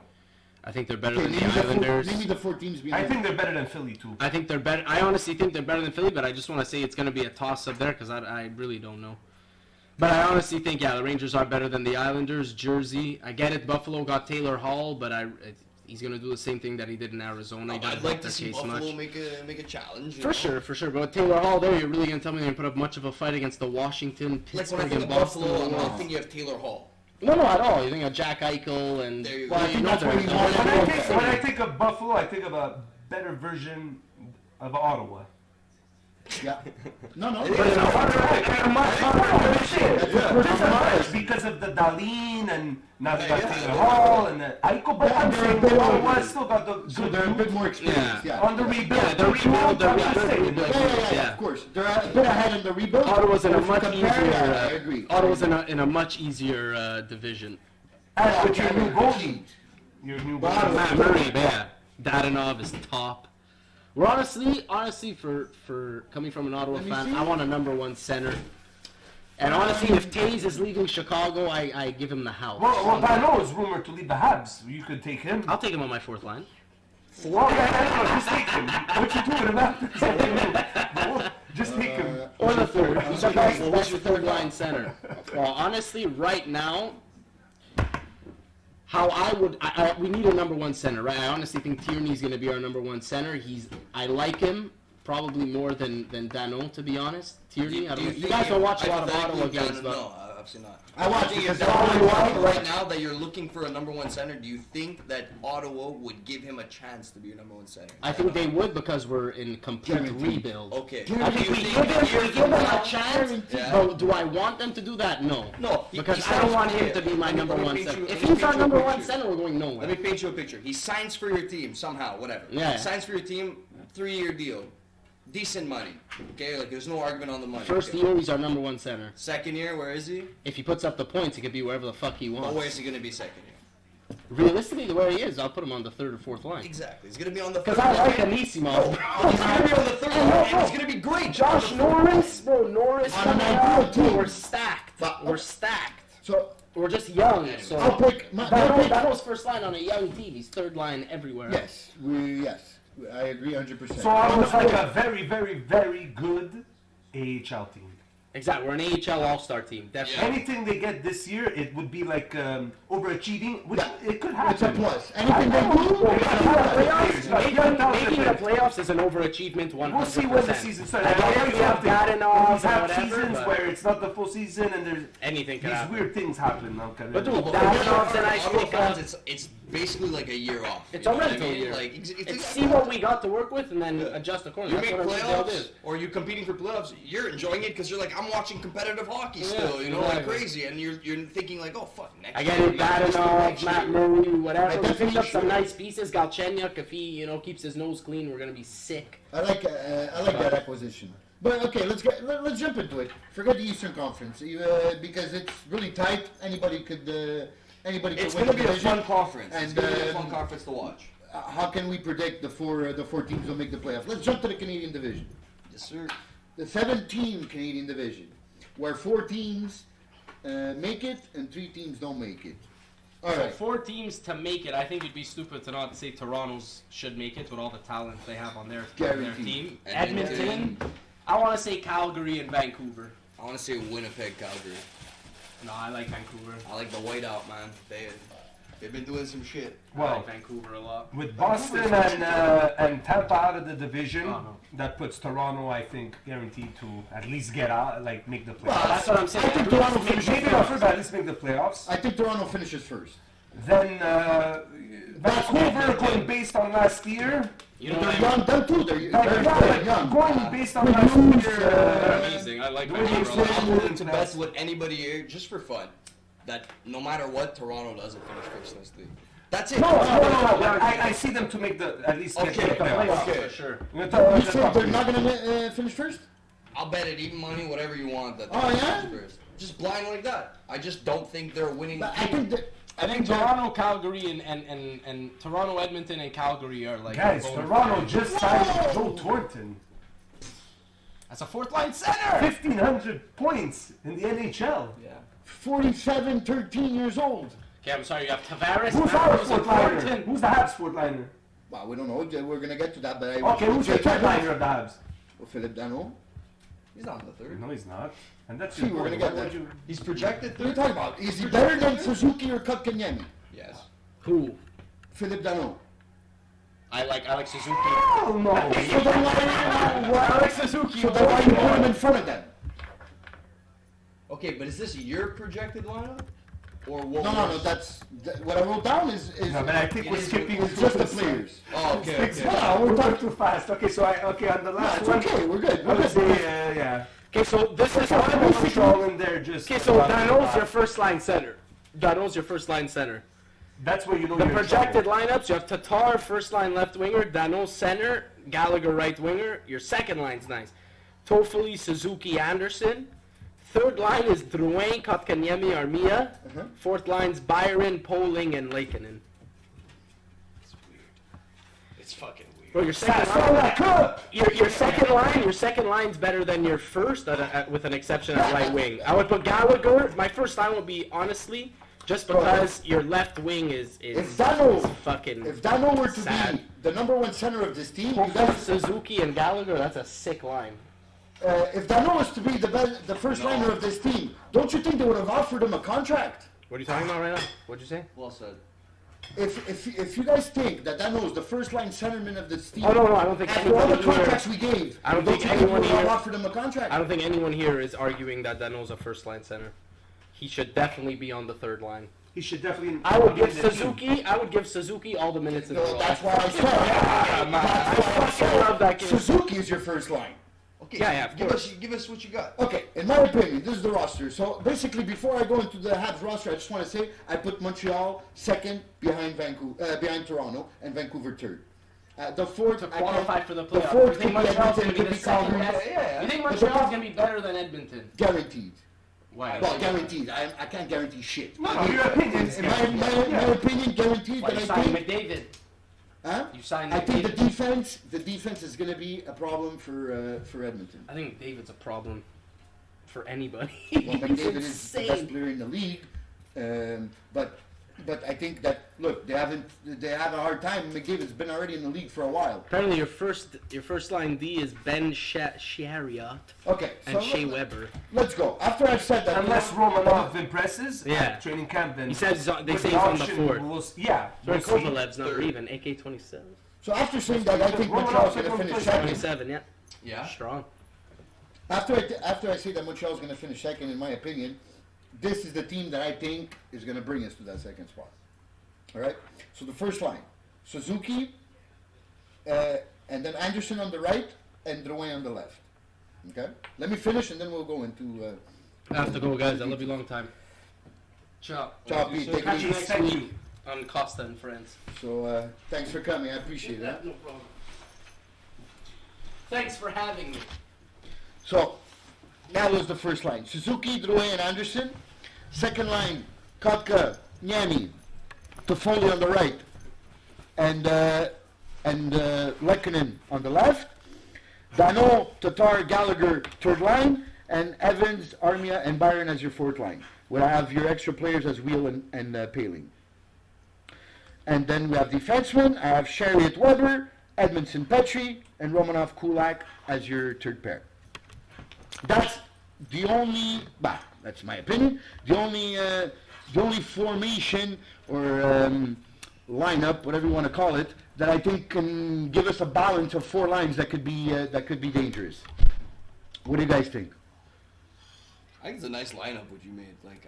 I think they're better Okay, than the name Islanders. the 4 teams behind. I think they're better than Philly too. I think they're better. I honestly think they're better than Philly, but I just want to say it's going to be a toss-up there because I really don't know. But I honestly think, the Rangers are better than the Islanders. Jersey, I get it. Buffalo got Taylor Hall, but he's going to do the same thing that he did in Arizona. He doesn't I'd like help to their see case Buffalo much. make a challenge. you For know? sure. But with Taylor Hall there, you're really going to tell me they're going to put up much of a fight against the Washington, Like when I Pittsburgh, think and of Boston. Buffalo, I'm of the not world. thinking of Taylor Hall. No, at all. You think of Jack Eichel and... There you Well, I go. think that's what he wants. When I think of Buffalo, I think of a better version of Ottawa. Yeah. No. It is. But it's a harder Yeah. because of the Darlene and now they got Yeah. Taylor Hall and the Eichel, but I'm they're saying a bit Ottawa older. still got the So good they're a bit group more experienced. Yeah. on the rebuild. Yeah, they're the rebuild, they're I'm just saying. rebuild. Yeah, Yeah. of course. They're a bit ahead in the rebuild. Ottawa's in a If you much compare, easier. yeah, I agree. Ottawa's in a much easier division. And with your new goalie. Your new Ottawa- goalie. Matt Murray, yeah. Dadanov is top. We're honestly, for coming from an Ottawa Let me fan, see. I want a number 1 center. And honestly, if Taze is leaving Chicago, I give him the house. Well, Bano is rumored to leave the Habs. You could take him. I'll take him on my 4th line. Well, yeah, just take him. What you doing about this? Just take him. Or the 3rd. Who's the Okay, well, best who's your 3rd third line center? Well, honestly, right now, how I would, we need a number 1 center, right? I honestly think Tierney's going to be our number 1 center. I like him probably more than Dano, to be honest. Tierney, I don't know. You guys don't watch a lot of Ottawa games, but No, absolutely not. I watch think because if they're only one, right now that you're looking for a number 1 center, do you think that Ottawa would give him a chance to be your number 1 center? I think they would because we're in complete Guaranteed. rebuild. Okay. I think we give them a chance, Yeah. but do I want them to do that? No. No, Because he I don't signs want for him you. to be my number Let me 1 paint center. you- If let me he's paint our you a number 1 picture. center, we're going Let me nowhere. paint you a picture. He signs for your team somehow, whatever. Yeah. Signs for your team, 3-year deal. Decent money. Okay, like there's no argument on the money. First okay? year, he's our number 1 center. Second year, where is he? If he puts up the points, he could be wherever the fuck he But where wants. is he gonna be second year? Realistically, where he is, I'll put him on the 3rd or 4th line. Exactly. He's gonna be on the Because third I like line. Anisimov. He's gonna be on the third Hey, line, no, and no. he's gonna be great. Josh Norris, bro, Norris On coming an out, ideal team. we're stacked. But- We're stacked. So We're just young, Anyway. so I'll pick Dano's first line on a young team. He's third line everywhere. Yes, I agree 100%. So I was like a very, very, very good AHL team. Exactly, we're an AHL All-Star team. Definitely. Anything they get this year, it would be like overachieving, which it could happen. It's a plus. Anything they do, Making the playoffs is an overachievement. 100%. We'll see when the season starts. I guess we have Dadonov We have and whatever, seasons but where it's not the full season and there's anything can these happen. weird things happen. Okay? But dude, Well, Dadonov's a nice Ottawa pickup. fans, it's basically like a year off. It's you a know what I rental mean? year. Like, It's see what we got to work with and then adjust accordingly. You make That's what I think they'll playoffs, or you're competing for playoffs, you're enjoying it because you're like, I'm watching competitive hockey still, you know, like exactly. crazy, and you're thinking like, oh fuck, next I year. get it, we got this Dadonov, next Matt year. Murray, whatever. I We picked definitely up some should. nice pieces. Galchenyuk, if he, keeps his nose clean, we're gonna be sick. I like that acquisition. But okay, let's jump into it. Forget the Eastern Conference because it's really tight. Anybody could It's win gonna the be a division. fun conference. It's And, gonna be a fun conference to watch. How can we predict the four teams will make the playoffs? Let's jump to the Canadian division. Yes, sir. The 7-team Canadian division, where 4 teams make it and 3 teams don't make it. All So right. 4 teams to make it. I think it'd be stupid to not say Toronto's should make it with all the talent they have on their Guaranteed. team. Edmonton. Edmonton. I want to say Calgary and Vancouver. I want to say Winnipeg, Calgary. No, I like Vancouver. I like the whiteout, man. They've been doing some shit. I Well, like Vancouver a lot. with Boston and Tampa out of the division, Oh, no. that puts Toronto, I think, guaranteed to at least get out, like make the playoffs. Well, That's what I'm saying. I think Toronto finishes Maybe not first. first, but at least make the playoffs. I think Toronto finishes first. Then Vancouver, going based on last year, You know They're what I young, mean? them too. They're like, young. going based on last year. They're amazing. I like I'm Vancouver a lot. willing to bet with anybody here, just for fun, that no matter what, Toronto doesn't finish first in this league. That's it. No. I see them to make at least get to the Okay, playoffs. okay. For sure. We're gonna talk about You that think they're properly. not gonna finish first? I'll bet it, even money, whatever you want. That Oh, they yeah? finish first. Just blind like that. I just don't think they're winning. But I think that. I think Toronto, Calgary, and Toronto, Edmonton, and Calgary are like. Guys, going- Toronto just signed Joe Thornton. That's a 4th-line center. 1,500 points in the NHL. Yeah. 47, 13 years old. Okay, I'm sorry. You have Tavares, Who's our Matthews, and fourth liner? Thornton. Who's the Habs fourth liner? Well, we don't know. We're gonna get to that, but Okay, who's the third liner of the Habs? Philip Dano. He's not the third. No, he's not. And that's See, we're gonna get Why that. would you- He's projected What are you third. talking about? Is he better than Suzuki or Kotkaniemi? Yes. Who? Philip Dano. I like Suzuki. Oh no! So then why? I like Suzuki. So then why you put him in front of them? Okay, but is this your projected lineup? Or what? No. What I wrote down is No, but I think It we're is skipping it's just the players. Oh, okay. okay. No, We're we're talking talking. too fast. Okay, so on the No, last it's one, okay. We're good. I We're would good. say yeah. Okay, so this is I'm what controlling there just. Okay, so Dano's your first-line center. Dano's your first-line center. That's where you know The you're in projected trouble. lineups, you have Tatar, first-line left winger, Dano center, Gallagher right winger. Your second line's nice. Toffoli, Suzuki, Anderson. Third line is Drouin, Kotkaniemi, Armia. Uh-huh. Fourth line's Byron, Poling, and Lakeinen. It's weird. It's fucking weird. Bro, your second That's all line, that cup. your second line's better than your first, with an exception at right wing. I would put Gallagher. My first line would be honestly just because your left wing is If Dano, fucking. if Dano were to sad. be the number 1 center of this team, you Toffoli, guys, Suzuki, and Gallagher, that's a sick line. if Dano was to be the first liner of this team, don't you think they would have offered him a contract? What are you talking about right now? What'd you say? Well said. If you guys think that Dano is the first line centerman of this team, Oh no, I don't think after all the anyone here. contracts we gave, I don't don't think you think anyone we would have here- offered him a contract? I don't think anyone here is arguing that Dano's a first line center. He should definitely be on the third line. He should definitely. I would be in give the team. Suzuki. I would give Suzuki all the minutes in the No, world. that's why I said. I fucking love that kid. Suzuki is your first line. Okay. Yeah, of give course. us what you got. Okay, in my opinion, this is the roster. So basically, before I go into the Habs roster, I just want to say I put Montreal second behind behind Toronto, and Vancouver third. The fourth To I qualify can't- for the the playoffs. fourth You think could be Montreal's going to Edmonton, be could the be second Calgary. best? Yeah. You think But Montreal's going to be better than Edmonton? guaranteed. Why? Well, guaranteed. I can't guarantee shit. No, your opinion is In my guaranteed. opinion, guaranteed. Why But you I signed think, McDavid? huh? You signed I think McDavid. the defense is going to be a problem for Edmonton. I think McDavid's a problem for anybody. Well, He's McDavid is the best insane. player in the league. But I think that look, they have a hard time. McDavid's been already in the league for a while. Apparently, your first line D is Ben Chariot Okay, and Shea Weber. Let's go. After I've said that, Unless Romanov impresses Yeah. at training camp, then He says they with say the he's on the option, fourth. Yeah. Sorry, we'll see. Kovalev's not leaving. AK-27. so after saying that, I think Montreal's going to finish second. 27, yeah. Yeah. Strong. After I say that Montreal's going to finish second, in my opinion, this is the team that I think is going to bring us to that second spot. All right. So the first line, Suzuki, and then Anderson on the right, and Drouin on the left. Okay. Let me finish, and then we'll go into. I have to go, guys. I love you long time. Ciao. Ciao, Pete. Take it Catch you easy. next Thank week on Costa and Friends. So thanks for coming. I appreciate it. No problem. Thanks for having me. So that was the first line: Suzuki, Drouin, and Anderson. Second line: Kotka, Niemi, Toffoli on the right, and Lehkonen on the left. Dano, Tatar, Gallagher, third line, and Evans, Armia, and Byron as your fourth line. We'll have your extra players as Wheel and Paling. And then we have defensemen. I have Chariot, Weber, Edmondson, Petrie, and Romanov, Kulak as your third pair. That's the only, that's my opinion, the only formation or lineup, whatever you want to call it, that I think can give us a balance of four lines that could be dangerous. What do you guys think? I think it's a nice lineup what you made. Like,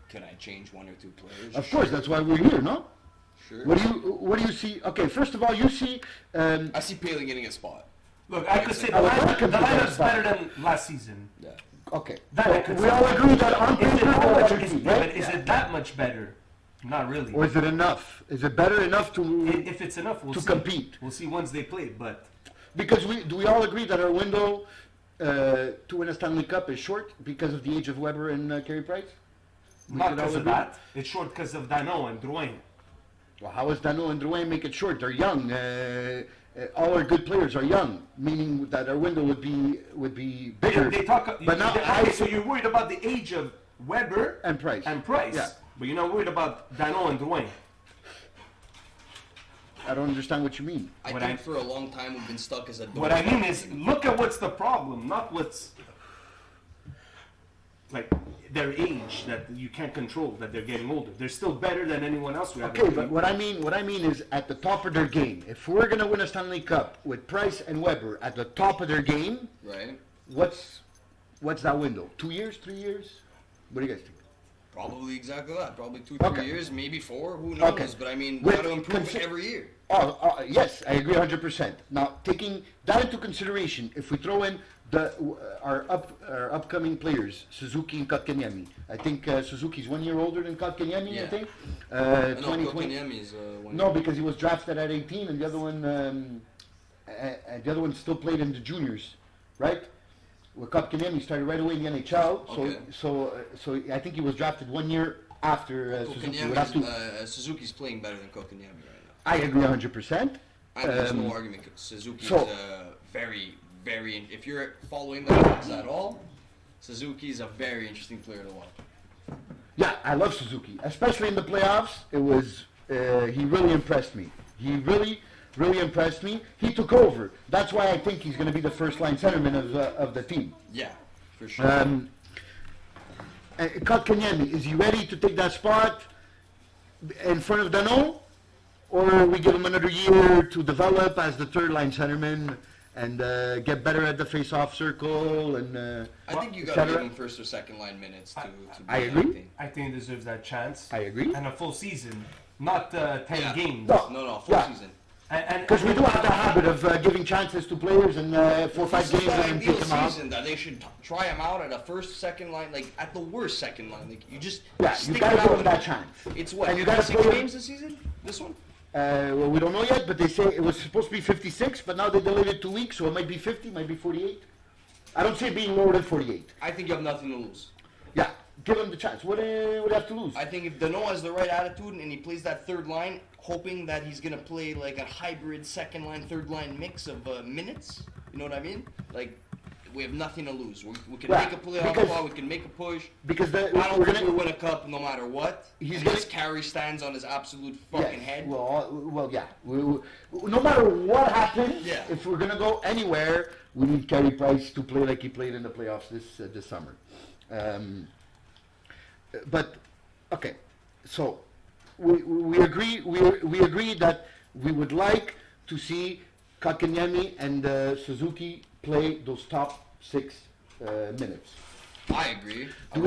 can I change one or two players? Of course, that's why we're here, no? Sure. What do you see? Okay, first of all, you see. I see Paling getting a spot. Look, I could say the I would like him to lineup's get a better than last season. Yeah. Okay, That so I could we say. all agree that on Is it paper that we're much? better team, right? Is it that much better? Not really. Or is it enough? Is it better enough to? If it's enough, we'll To see. compete. We'll see once they play. But Because we all agree that our window to win a Stanley Cup is short because of the age of Weber and Carey Price? We not could because all of agree? that. It's short because of Dano and Drouin. Well, how is Dano and Drouin make it short? They're young. All our good players are young, meaning that our window would be bigger. They talk. But now okay, so you're worried about the age of Weber and Price. Yeah. but you're not worried about Dano and Drouin. I don't understand what you mean. I What think I- for a long time we've been stuck as a. What I mean is, look at what's the problem, not what's like their age that you can't control. That they're getting older. They're still better than anyone else we have. Okay, but what I mean is at the top of their game. If we're gonna win a Stanley Cup with Price and Weber at the top of their game, Right. what's that window? 2 years, 3 years? What do you guys think? Probably exactly that. Probably 2-3 Okay. years, maybe 4. Who knows? Okay. But I mean, With got to improve consi- every year. Yes, I agree 100%. Now, taking that into consideration, if we throw in our upcoming players, Suzuki and Kotkaniemi, I think Suzuki's 1 year older than Kotkaniemi, I Yeah. think. No, 2020. Kotkaniemi is one. No, because he was drafted at 18, and the other one still played in the juniors, right? Well, Kotkaniemi started right away in the NHL, Okay. so I think he was drafted 1 year after Suzuki. Would have to- Suzuki's playing better than Kotkaniemi right now. I agree 100%. I think there's no argument. Suzuki's so- very, very. If you're following the Hawks at all, Suzuki's a very interesting player to watch. Yeah, I love Suzuki, especially in the playoffs. It was he really impressed me. He really impressed me. He took over. That's why I think he's going to be the first line centerman of the team. Yeah, for sure. Kotkaniemi, is he ready to take that spot in front of Dano, or we give him another year to develop as the third line centerman and get better at the face-off circle and? I think you et got to cetera? give him first or second line minutes to. I be agree. healthy. I think he deserves that chance. I agree. And a full season, not 10 Yeah. games. No. Full Yeah. season. And Because we do have the habit of giving chances to players in 4 or 5 This is games the and ideal take them out. season that they should try him out at a first, second line, like at the worst second line. Like you just Yeah, you stick gotta it give out them with that him. chance. It's what And you gotta 56 play him- games this season. This one. Well, we don't know yet, but they say it was supposed to be 56, but now they delayed it 2 weeks, so it might be 50, might be 48. I don't see it being lower than 48. I think you have nothing to lose. Yeah, give him the chance. What do you have to lose? I think if Dano has the right attitude and he plays that third line, hoping that he's gonna play like a hybrid second line, third line mix of minutes. You know what I mean? Like we have nothing to lose. We can Yeah, make a playoff because- ball. We can make a push. Because I don't we're think gonna we win a cup no matter what. He's And gonna- this carry stands on his absolute yeah, fucking head. Well, yeah. No matter what happens, Yeah. if we're gonna go anywhere, we need Carey Price to play like he played in the playoffs this summer. But okay, so we agree that we would like to see Kotkaniemi and Suzuki play those top 6 minutes. I agree. Do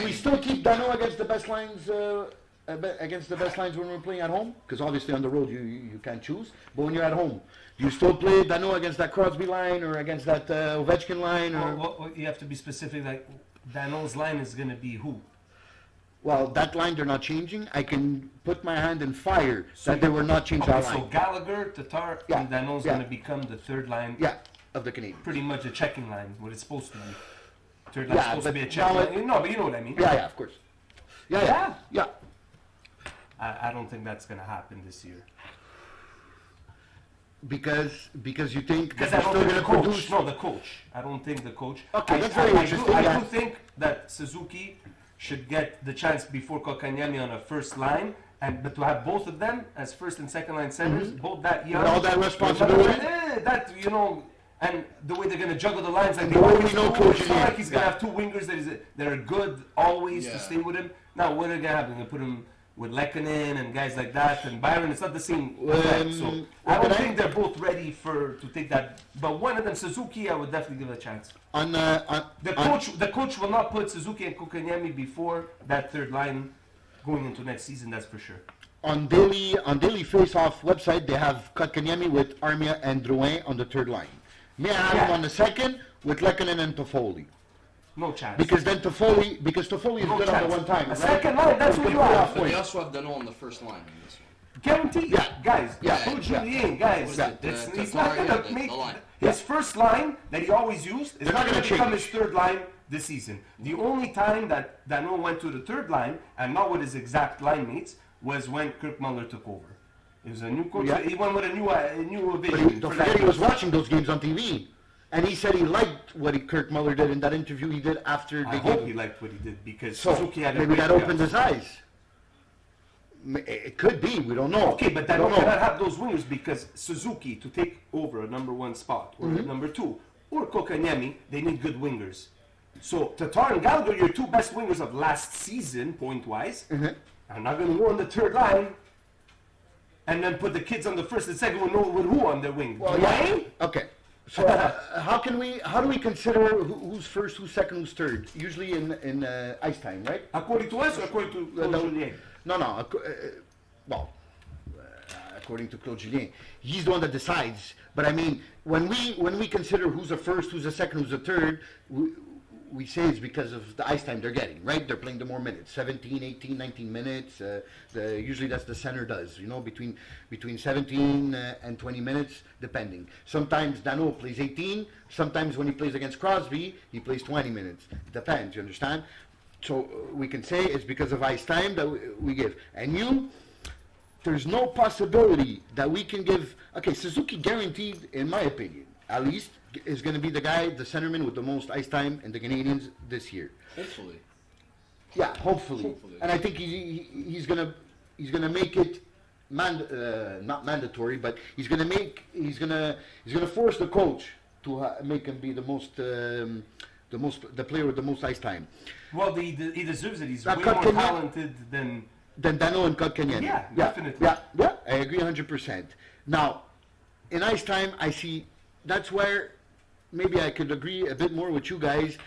we still keep Dano against the best lines? Against the best lines when we're playing at home? Because obviously on the road you can't choose. But when you're at home, do you still play Dano against that Crosby line or against that Ovechkin line? Or Well, you have to be specific. Like Dano's line is going to be who? well, that line they're not changing. I can put my hand in fire that they were not changing Okay, that so line. Tatar, Tatar, Yeah, and Dano's yeah. going to become the third line. Yeah, of the Canadians. Pretty much a checking line, what it's supposed to be. Third line's Yeah, supposed to but be a checking now line. No, but you know what I mean. Yeah, of course. Yeah. I don't think that's going to happen this year. Because you think Because that I they're don't still think going the to coach. produce. No, the coach. I don't think the coach. Okay, I, that's very I interesting, I yeah. do think that Suzuki should get the chance before Kotkaniemi on a first line, but to have both of them as first and second line centers, both that young, With all that responsibility? that and the way they're going to juggle the lines, like And they the way always we know do, Coach it's not Julien. like he's going to have 2 wingers that are good always Yeah. to stay with him. Now, what are they going to have? They're going to put him with Lehkonen and guys like that, and Byron. It's not the same effect. So I don't think they're both ready to take that. But one of them, Suzuki, I would definitely give a chance. The coach will not put Suzuki and Kotkaniemi before that third line going into next season. That's for sure. On Daily Face-Off website, they have Kotkaniemi with Armia and Drouin on the third line. Me, I have him on the second with Lehkonen and Toffoli. No chance. Because Toffoli is No good on chance. the one time. A right? second line, that's With what the you have. playoff But point. they also have Dano on the first line in this one. Guaranteed. Yeah. Guys, Yeah. Claude Yeah. Julien, guys. What is it, He's Tatar, not going yeah, to the make line. his first line that he always used is They're not not going gonna to become change. his third line this season. The only time that Dano went to the third line and not with his exact line mates was when Kirk Muller took over. It was a new coach. Yeah. He went with a new But vision. don't for forget that he was team. watching those games on TV. And he said he liked what Kirk Muller did in that interview he did after I the hope game. he liked what he did because So Suzuki had a maybe great that opened playoffs. his eyes. It could be. We don't know. Okay, but We Dano don't cannot know. have those wingers because Suzuki to take over a number 1 spot or Mm-hmm. a number 2 or Kotkaniemi, they need good wingers. So Tatar and Gallagher, your 2 best wingers of last season, point-wise, Mm-hmm. are not going to go on the third line and then put the kids on the first and second with who on their wing? Well, Dwayne? yeah. Okay. So how do we consider who's first, who's second, who's third? Usually in ice time, right? According to us or according to Claude no. Julien? No. According to Claude Julien, he's the one that decides. But I mean, when we consider who's the first, who's the second, who's the third, we say it's because of the ice time they're getting, right? They're playing the more minutes, 17, 18, 19 minutes. Usually that's the center does, between 17 and 20 minutes, depending. Sometimes Dano plays 18. Sometimes when he plays against Crosby, he plays 20 minutes. Depends, you understand? So we can say it's because of ice time that we give. And there's no possibility that we can give. Okay, Suzuki guaranteed, in my opinion, at least, is going to be the centerman with the most ice time in the Canadians this year. Hopefully. Yeah, hopefully. Hopefully. And I think he's gonna make it not mandatory, but he's gonna force the coach to make him be the player with the most ice time. Well, he deserves it. He's Now, way more Kotkaniemi- talented than... Than Dano and Kotkaniemi. Yeah, definitely. Yeah, I agree 100%. Now, in ice time, I see that's where maybe I could agree a bit more with you guys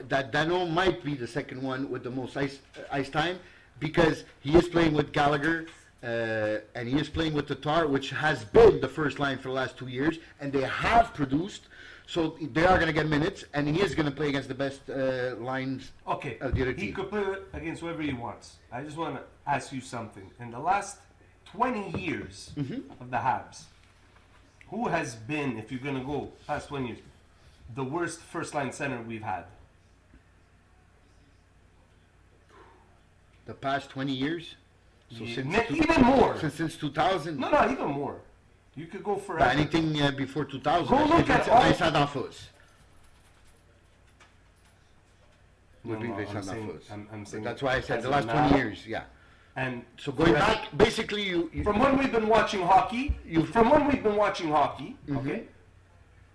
that Dano might be the second one with the most ice time because he is playing with Gallagher and he is playing with Tatar, which has been the first line for the last 2 years, and they have produced. So they are going to get minutes, and he is going to play against the best lines Okay, of the other he team. could play against whoever he wants. I just want to ask you something. In the last 20 years of the Habs, who has been, if you're going to go past 20 years, the worst first-line center we've had? The past 20 years? So Even more. Since 2000? No, even more. You could go But forever. anything before 2000, Go look at all- I said Danfos. would be No, based I'm on that saying- first. I'm saying That's why I said as the of last now. 20 years, yeah. And So going for- back, basically you from when we've been watching hockey, Mm-hmm. okay,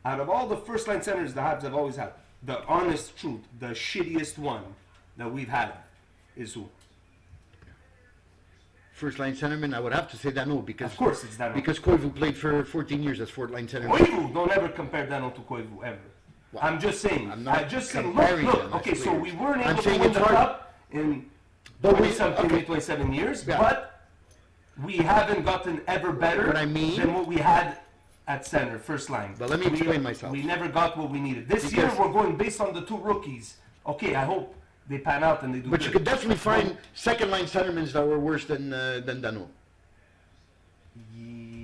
out of all the first line centers the Habs have always had, the honest truth, the shittiest one that we've had is who? first line centerman, I would have to say Dano because Of course it's Dano. because Koivu played for 14 years as fourth line centerman. Koivu, don't ever compare Dano to Koivu ever. Well, I'm just saying. I'm not I'm just saying. comparing Look, them as okay, so players. we weren't I'm able to saying win it's the hard- cup in But we- 27, okay. 27 years, Yeah. but we haven't gotten ever better What I mean- than what we had at center, first line. But let me We- explain myself. We never got what we needed. This Because- year we're going based on the two rookies. Okay, I hope they pan out and they do But good. you could definitely find second line centermen that were worse than Dano.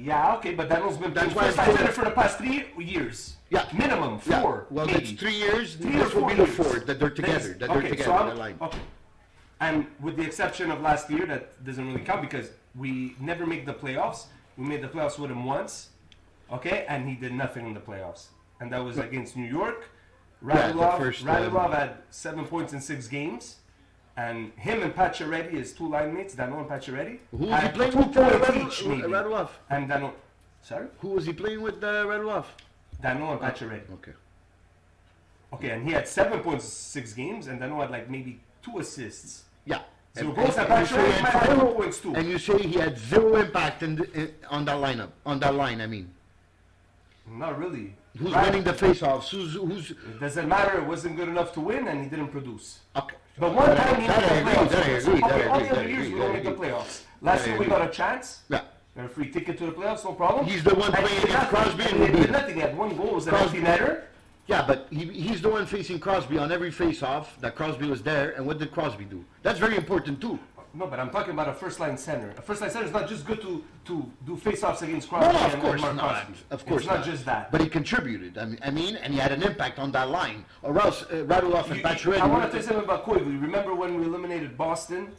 Yeah, okay, but Dano's been That's playing why first I'm line saying- center for the past 3 years. Yeah. Minimum, 4, Well, maybe. that's 3 years. Three This or will be 4 the years. fourth that they're together. That they're Okay, together. so I'm- that line. okay. And with the exception of last year, that doesn't really count because we never make the playoffs. We made the playoffs with him once, okay, and he did nothing in the playoffs, and that was against New York. Yeah, the Radulov, first, Radulov had 7 points in 6 games, and him and Pacioretty, his two line mates, Dano and Pacioretty, Who was he had playing 2 with? points each, maybe. Radulov. And Dano, sorry, Who was he playing with? Radulov. Dano and Pacioretty. Okay. Okay, and he had 7 points in 6 games, and Dano had like maybe 2 assists. Yeah. So And- goals and and you say Pacioretty he might had have 2 zero- points too. And you say he had zero impact on that lineup, on that line. I mean, Not really. who's Right. winning the face-offs? Who's? It doesn't matter. It wasn't good enough to win, and he didn't produce. Okay. But one time he That I made the agree, playoffs. that I agree, that I Okay, all agree, the that I other years agree, we that I don't make the agree. playoffs. Last I year we agree. got a chance. Yeah. A free ticket to the playoffs, no problem. He's the one And playing he did against nothing. Crosby and And he we beat did him. nothing. He had 1 goal. Was an Crosby- empty netter. Yeah, but he's the one facing Crosby on every face-off. That Crosby was there, and what did Crosby do? That's very important too. No, but I'm talking about a first line center. A first line center is not just good to do face-offs against Crosby No, of and course Mark not. Crosby. Of course it's not just that. But he contributed. I mean, and he had an impact on that line. Or else Radulov and I want to Pacioretty. tell you something about Koivu. Remember when we eliminated Boston?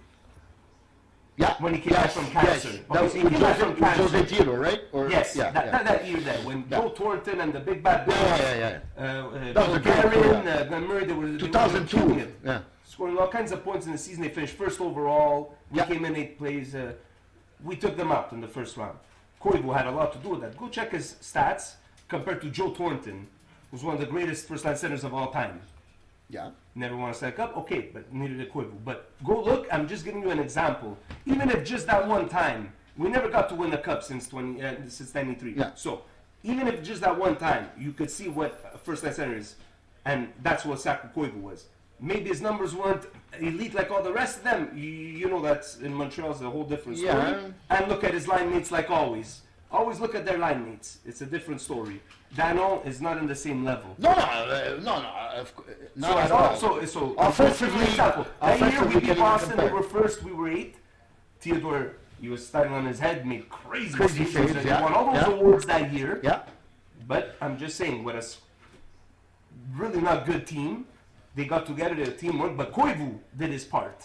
Yeah. When he came back from cancer. Yes. Okay, That was so he came back from cancer. Jose Tito, right? Or, Yes, Yeah. that year there, when Yeah. Joe Thornton and the big bad boys, Yeah. That was Bill a great Guerin, year. Glenn Murray, they were killing 2002. it. Yeah. Scoring all kinds of points in the season. They finished first overall. We Yeah. came in 8th place. We took them out in the first round. Koivu had a lot to do with that. Go check his stats compared to Joe Thornton, who's one of the greatest first-line centers of all time. Yeah. Never won a Stanley Cup. Okay, but neither did Koivu. But go look. I'm just giving you an example. Even if just that one time, we never got to win a cup since 93. Yeah. So even if just that one time, you could see what a first-line center is, and that's what Saku Koivu was. Maybe his numbers weren't elite like all the rest of them. You know that's in Montreal is a whole different story. Yeah. And look at his line mates like always. Always look at their line mates. It's a different story. Dano is not in the same level. No. Not at all. So Offensively- example. That year offensively, we can beat even Boston. We compare. were first. We were 8th. Theodore, he was standing on his head, made crazy Crazy saves. saves, and yeah, he won all those yeah. awards that year. Yeah. But I'm just saying, with a really not good team, they got together, they had teamwork. But Koivu did his part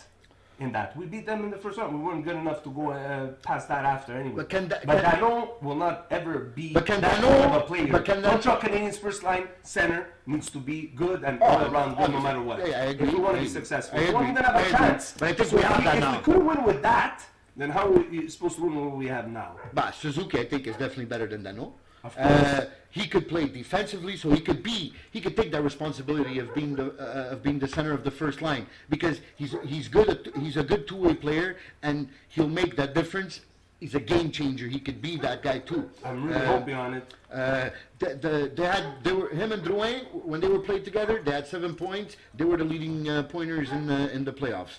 in that. We beat them in the first round. We weren't good enough to go past that after anyway. But can Dano will not ever be But can that Dano- kind of a player. but can Dan- Montreal Canadiens first line center needs to be good and Oh, all around good no obviously. matter what. Yeah, I agree. If we want to I be agree. successful, I we don't agree. even have I a agree. chance. But I think we have that if now. we couldn't win with that, then how are we supposed to win what we have now? But Suzuki, I think, is definitely better than Dano. Of course. He could play defensively, so he could take that responsibility of being the center of the first line because he's a good two-way player and he'll make that difference. He's a game changer. He could be that guy too. I'm really hoping on it. Him and Drouin when they were played together. They had 7 points. They were the leading pointers in the playoffs.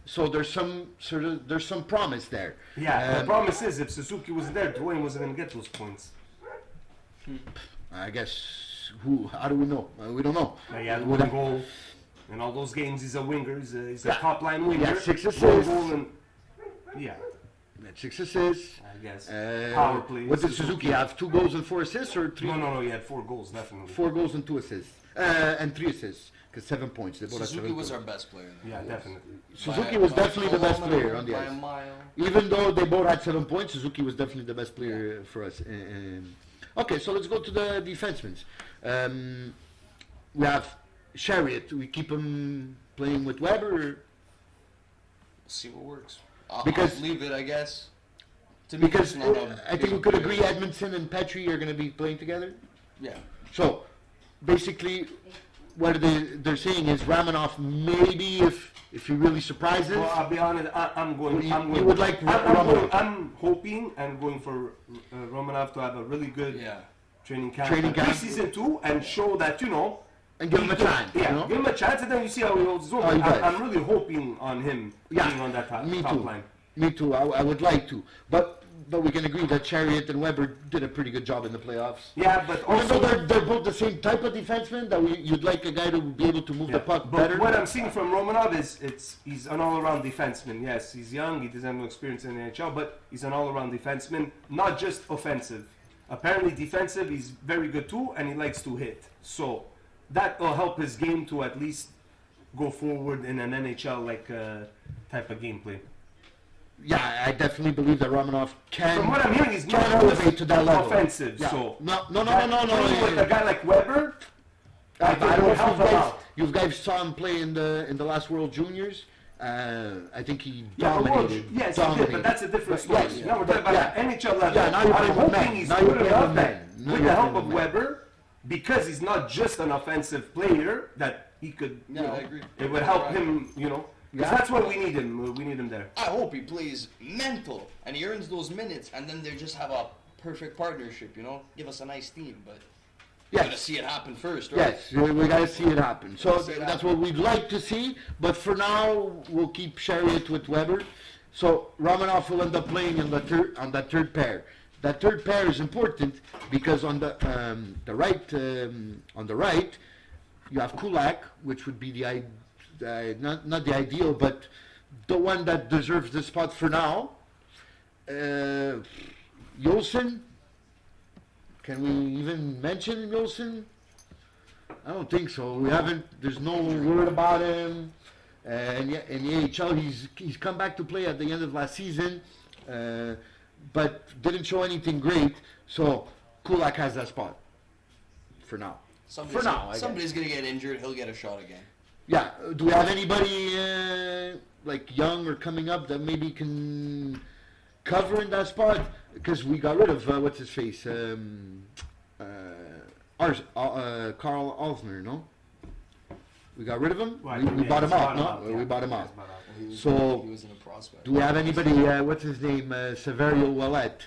So there's some promise there. Yeah, the promise is if Suzuki was there, Dwayne wasn't going to get those points. I guess how do we know? We don't know. He had Would one I- goal in all those games. He's a winger. He's a Yeah. top line winger. Yeah, 6 One assists. goal and yeah, Had 6 assists. I guess. Uh, Power play. What did Suzuki have? 2 goals and 4 assists, or 3? No. He had 4 goals, definitely. 4 goals and 2 assists, and 3 assists. Because 7 points. They both had Suzuki 7 was our points. best player. Yeah, definitely. Suzuki was definitely the best player on the by a ice. mile. Even though they both had 7 points, Suzuki was definitely the best player for us. Okay, so let's go to the defensemen. We have Chariot, we keep him playing with Weber? Or? See what works. Because- I'll leave it, I guess. To me, Because it's not a I think we big could deal. agree Edmondson and Petrie are going to be playing together. Yeah. So, basically, what they're saying is Ramanov maybe if he really surprises. Well, I'll be honest. I'm going. You would like I'm hoping and going for Romanov to have a really good training camp. Pre-season 2 and show that and give him a chance. Yeah, You know? give him a chance, and then you see how he holds his own. Oh, he does. I'm really hoping on him being on that top line. Me too. I would like to, but we can agree that Chariot and Weber did a pretty good job in the playoffs. Yeah, but Even also though they're both the same type of defenseman, that you'd like a guy to be able to move the puck but better. what I'm seeing from Romanov is he's an all-around defenseman. Yes, he's young, he doesn't have no experience in the NHL, but he's an all-around defenseman, not just offensive. Apparently defensive, he's very good too, and he likes to hit. So that will help his game to at least go forward in an NHL like type of gameplay. Yeah, I definitely believe that Romanov can. From what I'm hearing, he's can not elevate to that level. offensive. Yeah. So No. with a guy like Weber, I don't know help him if out. you guys saw him play in the last World Juniors. I think he Yeah, dominated. yes, he did, but that's a different story. Yes, Now we're talking about NHL level. Yeah, now you're I'm playing with hoping men. he's Now you're good playing enough with that men. Now with you're the help playing of with men. Weber, because he's not just an offensive player, that he could, Yeah, I agree. it would help him, because that's what we need him. We need him there. I hope he plays mental and he earns those minutes, and then they just have a perfect partnership. Give us a nice team, but we gotta see it happen first, right? Yes, we gotta see it happen. So See it that's happen. what we'd like to see. But for now, we'll keep Chariot with Weber. So Romanov will end up playing on that third pair. That third pair is important because on the right, you have Kulak, which would be not the ideal, but the one that deserves the spot for now. Yolson. Can we even mention Yolson? I don't think so. We haven't. There's no word about him. And in the AHL, he's come back to play at the end of last season, but didn't show anything great. So Kulak has that spot for now. Somebody's gonna get injured. He'll get a shot again. Yeah. Do we have anybody like young or coming up that maybe can cover in that spot? Because we got rid of what's his face, Carl Alsner, no? We got rid of him. We bought him out, no? We bought him out. So, He wasn't a prospect. do we have anybody? What's his name? Severio Ouellet.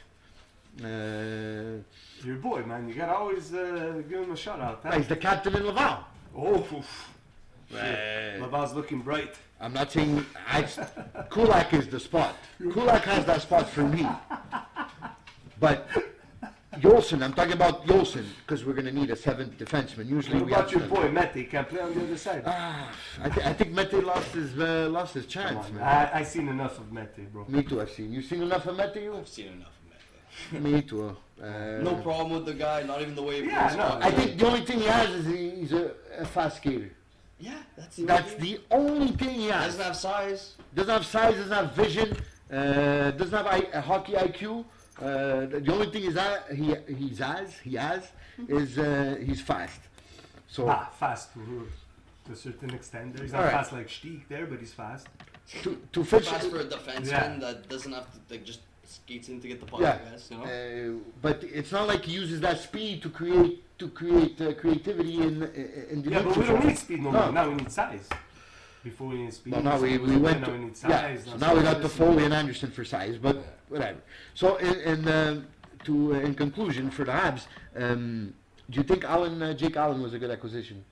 Your boy, man, you gotta always give him a shout out. Huh? He's the captain in Laval. Oh, Laval's looking bright. I'm not saying Kulak is the spot. Kulak has that spot for me. But Yolson, I'm talking about Yolson because we're going to need a seventh defenseman. Usually What we have about your seven. boy Mete? Can't play on the other side. I think Mete lost his chance, Come on, man. I seen enough of Mete, bro. Me too. I've seen. You seen enough of Mete? You? I've seen enough of Mete. Me too. No problem with the guy. Not even the way he Yeah, plays. no, I think the only thing he has is he's a fast skater. Yeah, that's The only thing he has. Doesn't have size. Doesn't have size, doesn't have vision, doesn't have a hockey IQ. The only thing is that he has is he's fast. So Fast to a certain extent. He's not All right. fast like Stieg there, but he's fast. to fit. Fast for a defenseman Yeah. that doesn't have to just skates in to get the puck. Yeah, I guess, but it's not like he uses that speed to create creativity in the Yeah, but we neutral don't zone. need speed no more. Now we need size. Before we need speed. Well, now we went. Now we need Yeah, size. so now we got the Foley and Anderson for size, but whatever. So in conclusion for the Habs, do you think Jake Allen was a good acquisition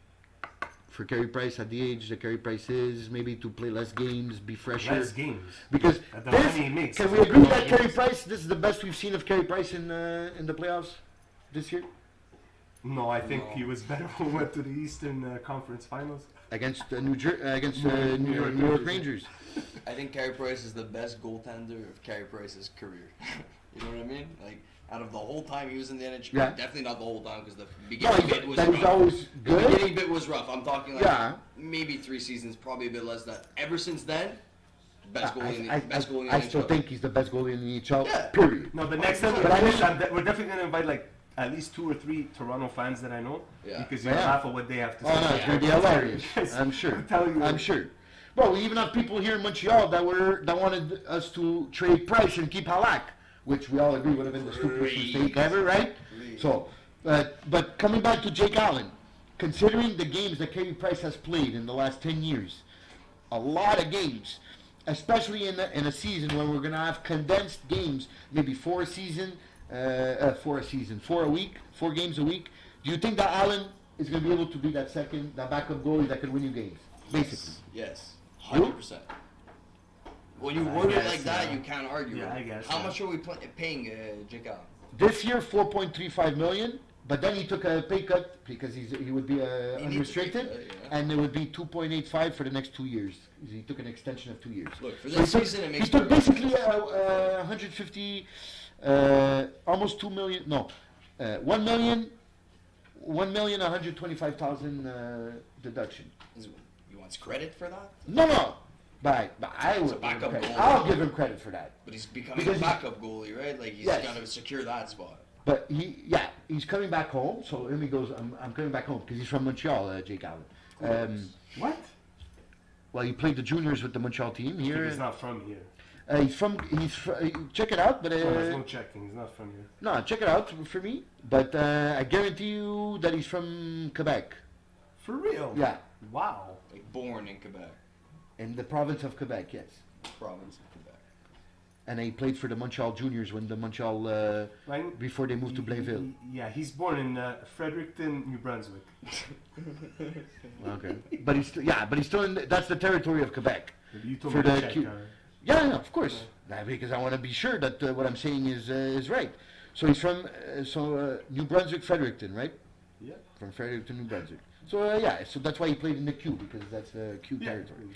for Carey Price at the age that Carey Price is? Maybe to play less games, be fresher. Less games. Because At the this, money he makes, can it's we like agree a lot that of Carey games. Price? This is the best we've seen of Carey Price in the playoffs this year No, I think No. he was better when we went to the Eastern Conference Finals. against New New York York Rangers. Rangers. I think Carey Price is the best goaltender of Carey Price's career. You know what I mean? Like, out of the whole time he was in the NHL, Yeah. definitely not the whole time because the No, beginning bit was that rough. was always The good. beginning bit was rough. I'm talking like Yeah. maybe 3 seasons, probably a bit less than that. Ever since then, best goalie in the I still NHL. think he's the best goalie in the NHL. Yeah. Period. No, but next time But I mean- we're definitely going to invite like at least 2 or 3 Toronto fans that I know. Yeah. Because you Yeah. laugh at what they have to say. Oh no, it's gonna be hilarious. I'm sure. I'm telling you. I'm sure. Bro, we even have people here in Montreal that wanted us to trade Price and keep Halak, which we all agree would have been the stupidest mistake ever, right? So, but coming back to Jake Allen, considering the games that Carey Price has played in the last 10 years, a lot of games, especially in a season when we're gonna have condensed games, maybe 4 a week, 4 games a week. Do you think that Allen is gonna be able to be that backup goalie that could win you games, basically? Yes. 100%. When you word it guess, like that, yeah. you can't argue. Yeah, it. I guess, How yeah. much are we paying Jake Allen? This year, 4.35 million, but then he took a pay cut because he would be He needs a pay unrestricted, cut, yeah. and it would be 2.85 for the next 2 years. He took an extension of 2 years. Look, for So this he took, season, it he makes took perfect basically sense. 150, almost 2 million. No, 1 million, 1,125,000 deduction. He wants credit for that? No. But I It's a would. backup goalie. I'll give him credit for that. But he's becoming Because a backup goalie, right? Like, he's Yes. got to secure that spot. But he's coming back home. So he goes, I'm coming back home because he's from Montreal, Jake Allen. What? Well, he played the juniors with the Montreal team here. He's not from here. Check it out, but There's no checking. He's not from here. no, check it out for me. But I guarantee you that he's from Quebec. For real? Yeah, Wow. Like, born in Quebec. in the province of Quebec, yes. Province of Quebec. And he played for the Montreal juniors when the Montreal Right? before they moved to Blainville. Yeah, he's born in Fredericton, New Brunswick. Okay, but he's still in. That's the territory of Quebec. You told For me to the check. Q- Yeah, of course. Because I want to be sure that what I'm saying is right. So he's from New Brunswick, Fredericton, right? Yeah. From Fredericton, New Brunswick. So so that's why he played in the Q because that's Q territory.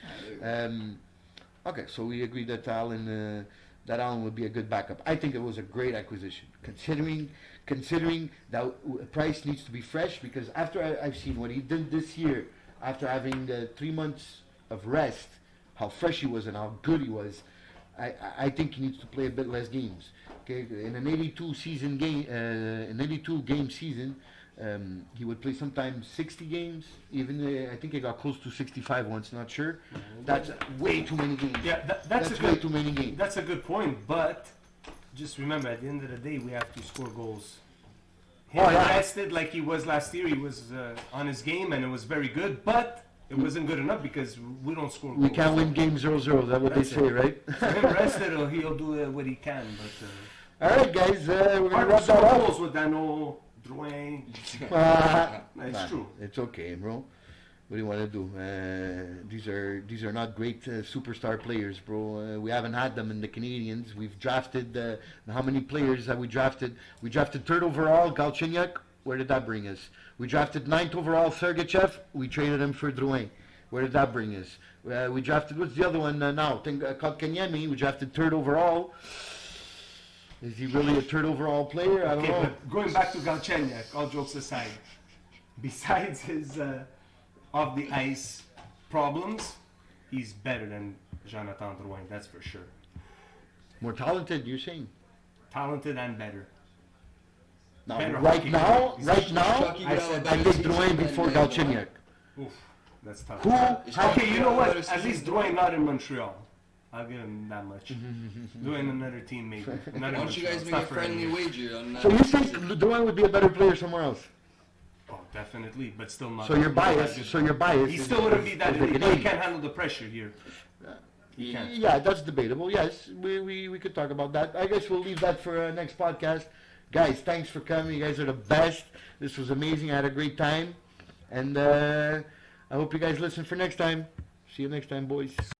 Okay, so we agree that Allen would be a good backup. I think it was a great acquisition, considering that Price needs to be fresh. Because after I've seen what he did this year, after having 3 months of rest, how fresh he was and how good he was, I think he needs to play a bit less games. Okay, in an 82 game season. He would play sometimes 60 games. Even I think he got close to 65 once. Not sure. That's way too many games. Yeah, that's a way good. too many games. That's a good point, but just remember, at the end of the day, we have to score goals. Him rested like he was last year. He was on his game, and it was very good, but it wasn't good enough because we don't score goals. We can't win games 0-0. That's what That's they say, right? So him rested, he'll do what he can. But All right, guys, we're gonna hard to wrap score that up. goals with Dano, Drouin. It's true. It's okay, bro. What do you want to do? These are not great superstar players, bro. We haven't had them in the Canadians. We've drafted how many players have we drafted? We drafted 3rd overall Galchenyuk. Where did that bring us? We drafted 9th overall Sergachev. We traded him for Drouin. Where did that bring us? We drafted what's the other one now? Kotkaniemi. We drafted 3rd overall. Is he really a 3rd overall player? I don't know. But going back to Galchenyuk, all jokes aside, besides his off the ice problems, he's better than Jonathan Drouin, that's for sure. More talented, you're saying? Talented and better. No, Better right hockey now, player. right now, Chucky I got a said I better think season Drouin than before Drouin. Galchenyuk. Oof, that's tough. Who? Okay, you know what? Better At season least than Drouin not in Montreal. I'll give him that much. Doing another team maybe. Not in Why don't you Montreal. guys It's make not a for friendly anyone. wager on that? So you think Drouin would be a better player somewhere else? Oh, definitely, but still not. So you're not that biased. good. So you're biased. He still wouldn't be that as the elite. He Canadian. can't handle the pressure here. He can't. Yeah, that's debatable. Yes, we could talk about that. I guess we'll leave that for next podcast. Guys, thanks for coming. You guys are the best. This was amazing. I had a great time. And I hope you guys listen for next time. See you next time, boys.